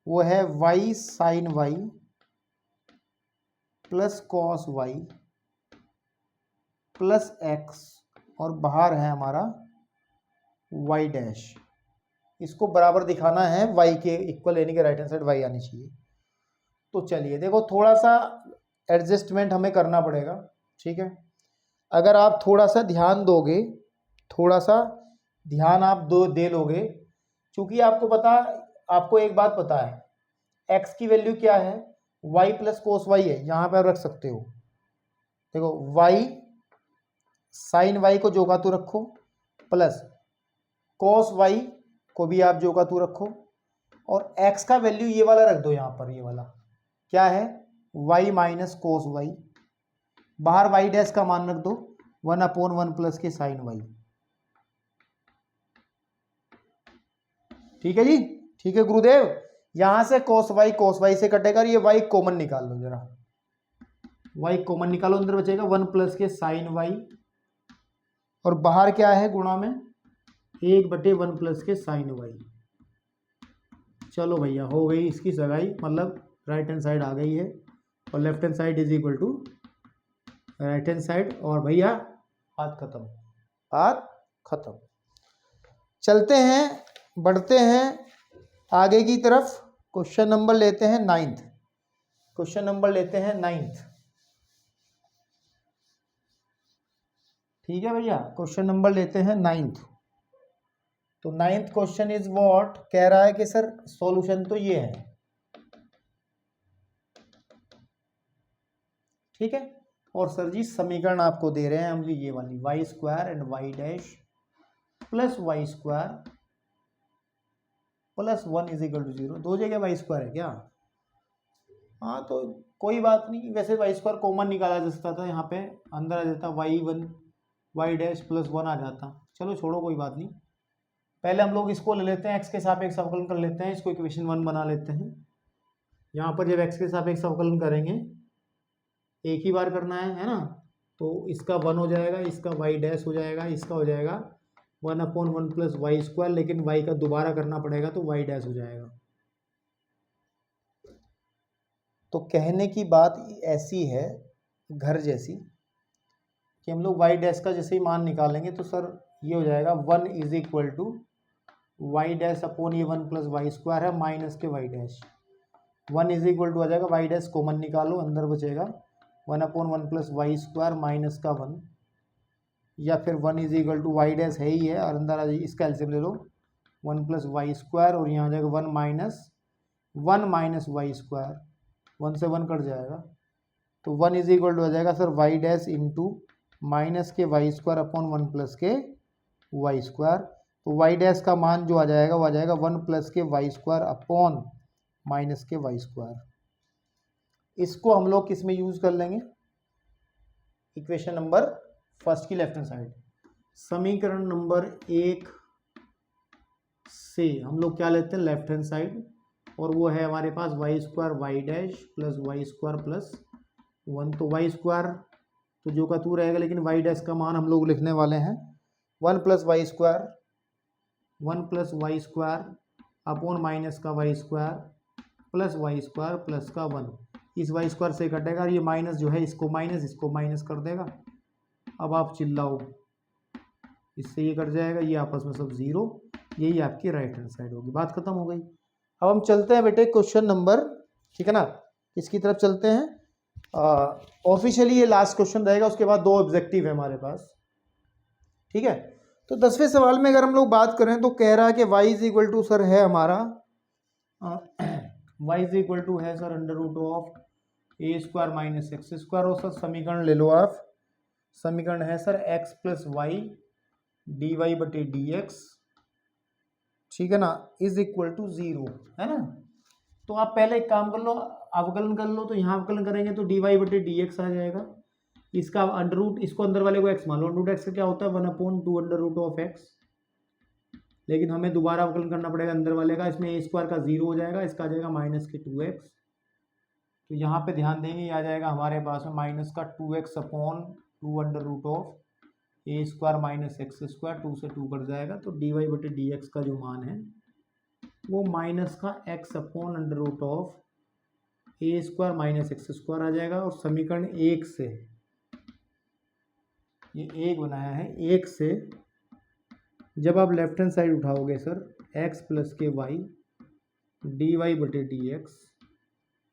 वो है y sine y plus cos y plus x, और बाहर है हमारा y डैश। इसको बराबर दिखाना है y के इक्वल, यानी कि राइट हैंड साइड y आनी चाहिए। तो चलिए देखो थोड़ा सा एडजस्टमेंट हमें करना पड़ेगा, ठीक है। अगर आप थोड़ा सा ध्यान दोगे, थोड़ा सा ध्यान आप दे लोगे, क्योंकि आपको एक बात पता है x की वैल्यू क्या है, y प्लस कोस वाई है, यहाँ पर रख सकते हो। देखो y साइन वाई को जो का तू रखो प्लस कॉस वाई को भी आप जो का तू रखो, और x का वैल्यू ये वाला रख दो यहाँ पर, ये वाला क्या है y माइनस कोस वाई, बाहर y डैश का मान रख दो one upon one plus k sine Y, ठीक है जी, ठीक है गुरुदेव। यहां से cos y से कटेगा और ये y कॉमन निकाल लो जरा, y कॉमन निकालो, अंदर बचेगा 1 प्लस के साइन y और बाहर क्या है गुणा में 1/1 प्लस के साइन y। चलो भैया हो गई इसकी सगाई, मतलब राइट हैंड साइड आ गई है और left hand side is equal to right hand side. और भैया बात खत्म, बात खत्म। चलते हैं, बढ़ते हैं आगे की तरफ। क्वेश्चन नंबर लेते हैं 9th, क्वेश्चन नंबर लेते हैं 9th। ठीक है भैया, क्वेश्चन नंबर लेते हैं 9th। तो 9th क्वेश्चन इज व्हाट, कह रहा है कि सर सॉल्यूशन तो ये है, ठीक है, और सर जी समीकरण आपको दे रहे हैं हम ये वाली y² and y' plus y² plus 1 is equal to 0। दो जगह y² है क्या? हाँ तो कोई बात नहीं, वैसे y² कॉमन निकाला जा सकता था, यहाँ पे अंदर आ जाता y1 y' प्लस 1 आ जाता। चलो छोड़ो कोई बात नहीं, पहले हम लोग इसको ले लेते हैं, x के सापेक्ष अवकलन कर लेते हैं, इसको इक्वेशन 1 बना लेते हैं। यहाँ पर जब x के सापेक्ष अवकलन करेंगे एक ही बार करना है ना, तो इसका 1 हो जाएगा, इसका y' हो जाएगा, इसका हो जाएगा 1/1 प्लस y², लेकिन y का दोबारा करना पड़ेगा तो y' हो जाएगा। तो कहने की बात ऐसी है घर जैसी कि हम लोग y' का जैसे ही मान निकालेंगे तो सर ये हो जाएगा 1 is equal to y' upon ये 1 प्लस y² है minus k y'। 1 is equal to आ जाएगा y' कॉमन निकालो, अंदर बचेगा 1/1 प्लस y² माइनस का 1, या फिर 1 इज इक्वल टू y' है ही है और अंदर आ जाइए, इसका एलसीएम ले लो 1 प्लस y² और यहाँ आ जाएगा 1 माइनस y², 1 से 1 कट जाएगा, तो 1 इज इक्वल टू आ जाएगा सर y' इंटू माइनस के y² अपॉन 1 प्लस के y²। तो y' का मान जो आ जाएगा वो आ जाएगा 1 प्लस के y² अपॉन माइनस के y²। इसको हम लोग किस में यूज कर लेंगे, इक्वेशन नंबर फर्स्ट की लेफ्ट हैंड साइड, समीकरण नंबर 1 से हम लोग क्या लेते हैं लेफ्ट हैंड साइड, और वो है हमारे पास y² y' plus y² plus 1। तो y² तो जो का तू रहेगा, लेकिन y' का मान हम लोग लिखने वाले हैं 1 प्लस y² अपॉन माइनस का y² प्लस y² प्लस का 1। इस y² से कटेगा और ये माइनस जो है इसको माइनस कर देगा। अब आप चिल्लाओ, इससे ये कट जाएगा, ये आपस में सब 0, यही आपकी राइट हैंड साइड होगी। बात खत्म हो गई। अब हम चलते हैं बेटे क्वेश्चन नंबर, ठीक है ना, इसकी तरफ चलते हैं। ऑफिशियली ये लास्ट क्वेश्चन रहेगा, उसके बाद 2 ऑब्जेक्टिव है हमारे पास, ठीक है। तो 10वें सवाल में अगर हम लोग बात करें तो कह रहा है कि y is equal to sir है हमारा y इज इक्वल टू है sir under root of a² minus x², और सर समीकरण ले लो आप, समीकरण है sir x plus Y dy/dx, ठीक है ना, इज इक्वल टू 0, है ना। तो आप पहले एक काम कर लो, अवकलन कर लो, तो यहाँ अवकलन करेंगे तो dy/dx आ जाएगा, इसका अंडर रूट, इसको अंदर वाले को x मान लो, अंडर रूट x का क्या होता है 1/2 अंडर रूट ऑफ x, लेकिन हमें दोबारा अवकलन करना पड़ेगा अंदर वाले का, इसमें a² का 0 हो जाएगा, इसका आ जाएगा माइनस के 2x। तो यहाँ पे ध्यान देंगे, ये आ जाएगा हमारे पास में माइनस का 2x upon 2 under root of a² minus x², 2 से 2 कट जाएगा, तो dy/dx का जो मान है वो माइनस का x upon under root of a² minus x² आ जाएगा। और समीकरण 1 से, ये 1 बनाया है, 1 से जब आप लेफ्ट हैंड साइड उठाओगे sir x plus k y dy/dx,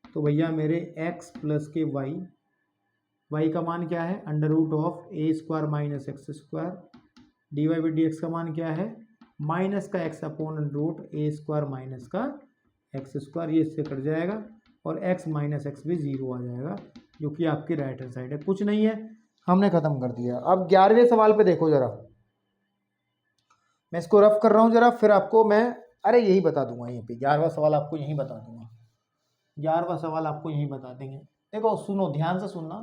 तो भैया मेरे x प्लस के y का मान क्या है under root of a² minus x², dy/dx का मान क्या है माइनस का x upon under root a² minus का x², ये इससे कट जाएगा और x माइनस x भी 0 आ जाएगा, जो कि आपकी राइट हैंड साइड है। कुछ नहीं है, हमने खत्म कर दिया। अब 11वें सवाल पे देखो जरा, मैं इसको रफ कर रहा हूँ जरा, फिर आपको मैं यही बता दूंगा, यहीं पे 11वां सवाल आपको यहीं बता दूंगा, 11वां सवाल आपको यहीं बता देंगे। देखो सुनो, ध्यान से सुनना,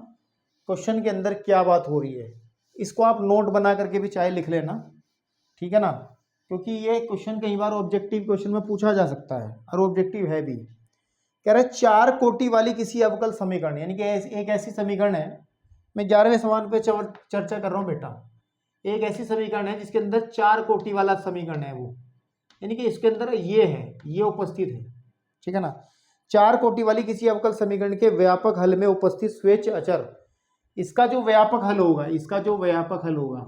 क्वेश्चन के अंदर क्या बात हो रही है, इसको आप नोट बना करके भी चाहे लिख लेना, ठीक है ना। क्योंकि ये क्वेश्चन कई बार ऑब्जेक्टिव क्वेश्चन में पूछा जा सकता है और ऑब्जेक्टिव है भी। कह रहा है 4 कोटि वाली किसी अवकल समीकरण, यानी कि एक ऐसी समीकरण है, मैं 11वें सवाल पे चर्चा कर रहा हूँ बेटा। एक ऐसी समीकरण है जिसके अंदर 4 कोटि वाला समीकरण है वो, यानी कि इसके अंदर ये है, ये उपस्थित है, ठीक है ना। 4 कोटि वाली किसी अवकल समीकरण के व्यापक हल में उपस्थित स्वेच्छ अचर, इसका जो व्यापक हल होगा, इसका जो व्यापक हल होगा,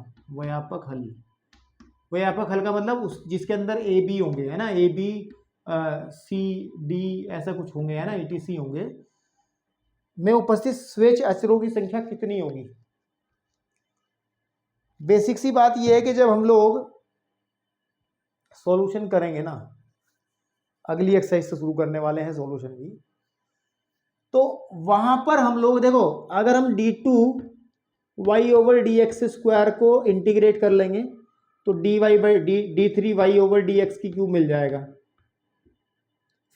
व्यापक हल का मतलब उस जिसके अंदर ए बी होंगे, है ना, ए बी सी डी ऐसा कुछ होंगे, है ना, ETC होंगे, में उपस्थित स्वेच्छ अचरों की संख्या कितनी होगी। बेसिक सी बात यह है कि जब हम लोग सॉल्यूशन करेंगे ना, अगली एक्सरसाइज से शुरू करने वाले हैं सॉल्यूशन की, तो वहां पर हम लोग देखो, अगर हम d2y/dx² को इंटीग्रेट कर लेंगे तो d3y/dx की क्यूब मिल जाएगा।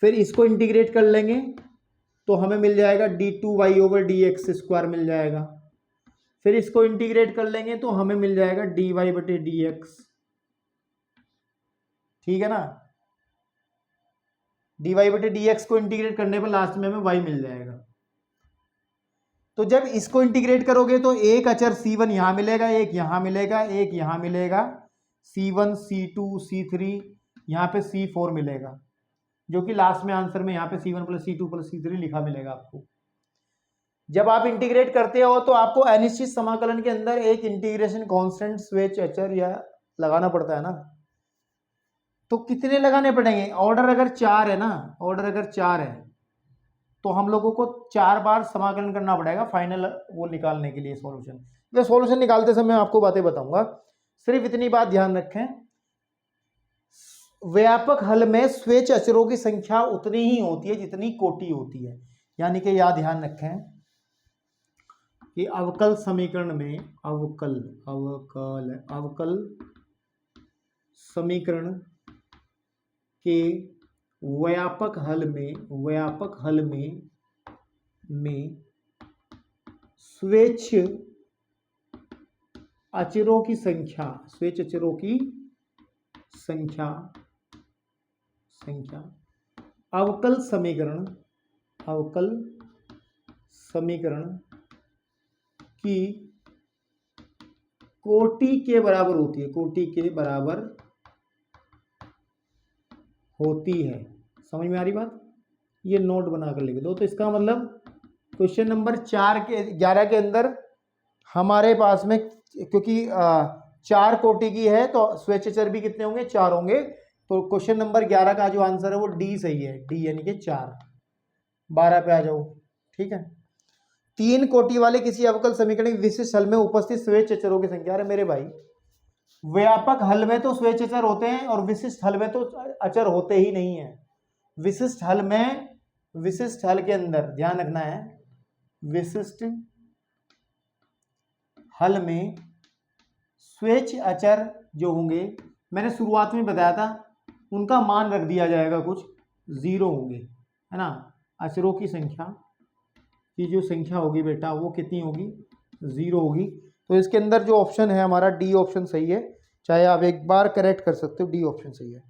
फिर इसको इंटीग्रेट कर लेंगे तो हमें मिल जाएगा d2y/dx² मिल जाएगा। फिर इसको इंटीग्रेट कर लेंगे तो हमें मिल जाएगा dy/dx, ठीक है ना। dy/dx को इंटीग्रेट करने पर लास्ट में हमें y मिल जाएगा। तो जब इसको इंटीग्रेट करोगे तो एक अचर c1 यहां मिलेगा, एक यहां मिलेगा, एक यहां मिलेगा, c1 c2 c3, यहां पे c4 मिलेगा, जो कि लास्ट में आंसर में यहां पे c1 + c2 + c3 लिखा मिलेगा आपको। जब आप इंटीग्रेट करते हो तो आपको अनिश्चित समाकलन के अंदर एक इंटीग्रेशन कांस्टेंट स्वेच्छ अचर या लगाना पड़ता है ना। तो कितने लगाने पड़ेंगे, ऑर्डर अगर 4 है ना, ऑर्डर अगर 4 है तो हम लोगों को 4 बार समाकलन करना पड़ेगा फाइनल वो निकालने के लिए सॉल्यूशन। मैं सॉल्यूशन निकालते समय आपको बातें बताऊंगा, सिर्फ इतनी बात ध्यान रखें, व्यापक हल में स्वेच्छ अचरों की संख्या उतनी ही होती है जितनी कोटि होती है। यानी कि याद ध्यान रखें कि अवकल समीकरण में अवकल समीकरण के व्यापक हल में स्वेच्छ अचरों की संख्या अवकल समीकरण की कोटि के बराबर होती है, समझ में आ रही बात। ये नोट बनाकर लिख दो। तो इसका मतलब क्वेश्चन नंबर 11 के अंदर हमारे पास में, क्योंकि 4 कोटि की है तो स्वेच्छाचर भी कितने होंगे, 4 होंगे। तो क्वेश्चन नंबर 11 का जो आंसर है वो डी सही है, डी यानी कि 4। 12 पे आ जाओ, ठीक है। 3 कोटि वाले किसी अवकल समीकरण के विशिष्ट हल में उपस्थित स्वेच्छाचरों की संख्या। अरे मेरे भाई, व्यापक हल में तो स्वेच्छाचर होते हैं और विशिष्ट हल में तो अचर होते ही नहीं है। विशिष्ट हल के अंदर ध्यान रखना है, विशिष्ट हल में स्वेच्छ अचर जो होंगे, मैंने शुरुआत में बताया था, उनका मान रख दिया जाएगा कुछ 0 होंगे, है ना। अचरों की संख्या की जो संख्या होगी बेटा वो कितनी होगी, 0 होगी। तो इसके अंदर जो ऑप्शन है हमारा डी ऑप्शन सही है, चाहे आप एक बार करेक्ट कर सकते हो, डी ऑप्शन सही है।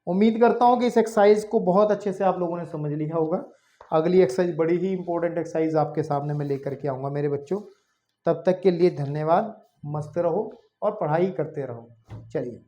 उम्मीद करता हूँ कि इस एक्सरसाइज को बहुत अच्छे से आप लोगों ने समझ लिया होगा। अगली एक्सरसाइज बड़ी ही इंपॉर्टेंट एक्सरसाइज आपके सामने मैं लेकर के आऊँगा मेरे बच्चों। तब तक के लिए धन्यवाद, मस्त रहो और पढ़ाई करते रहो। चलिए।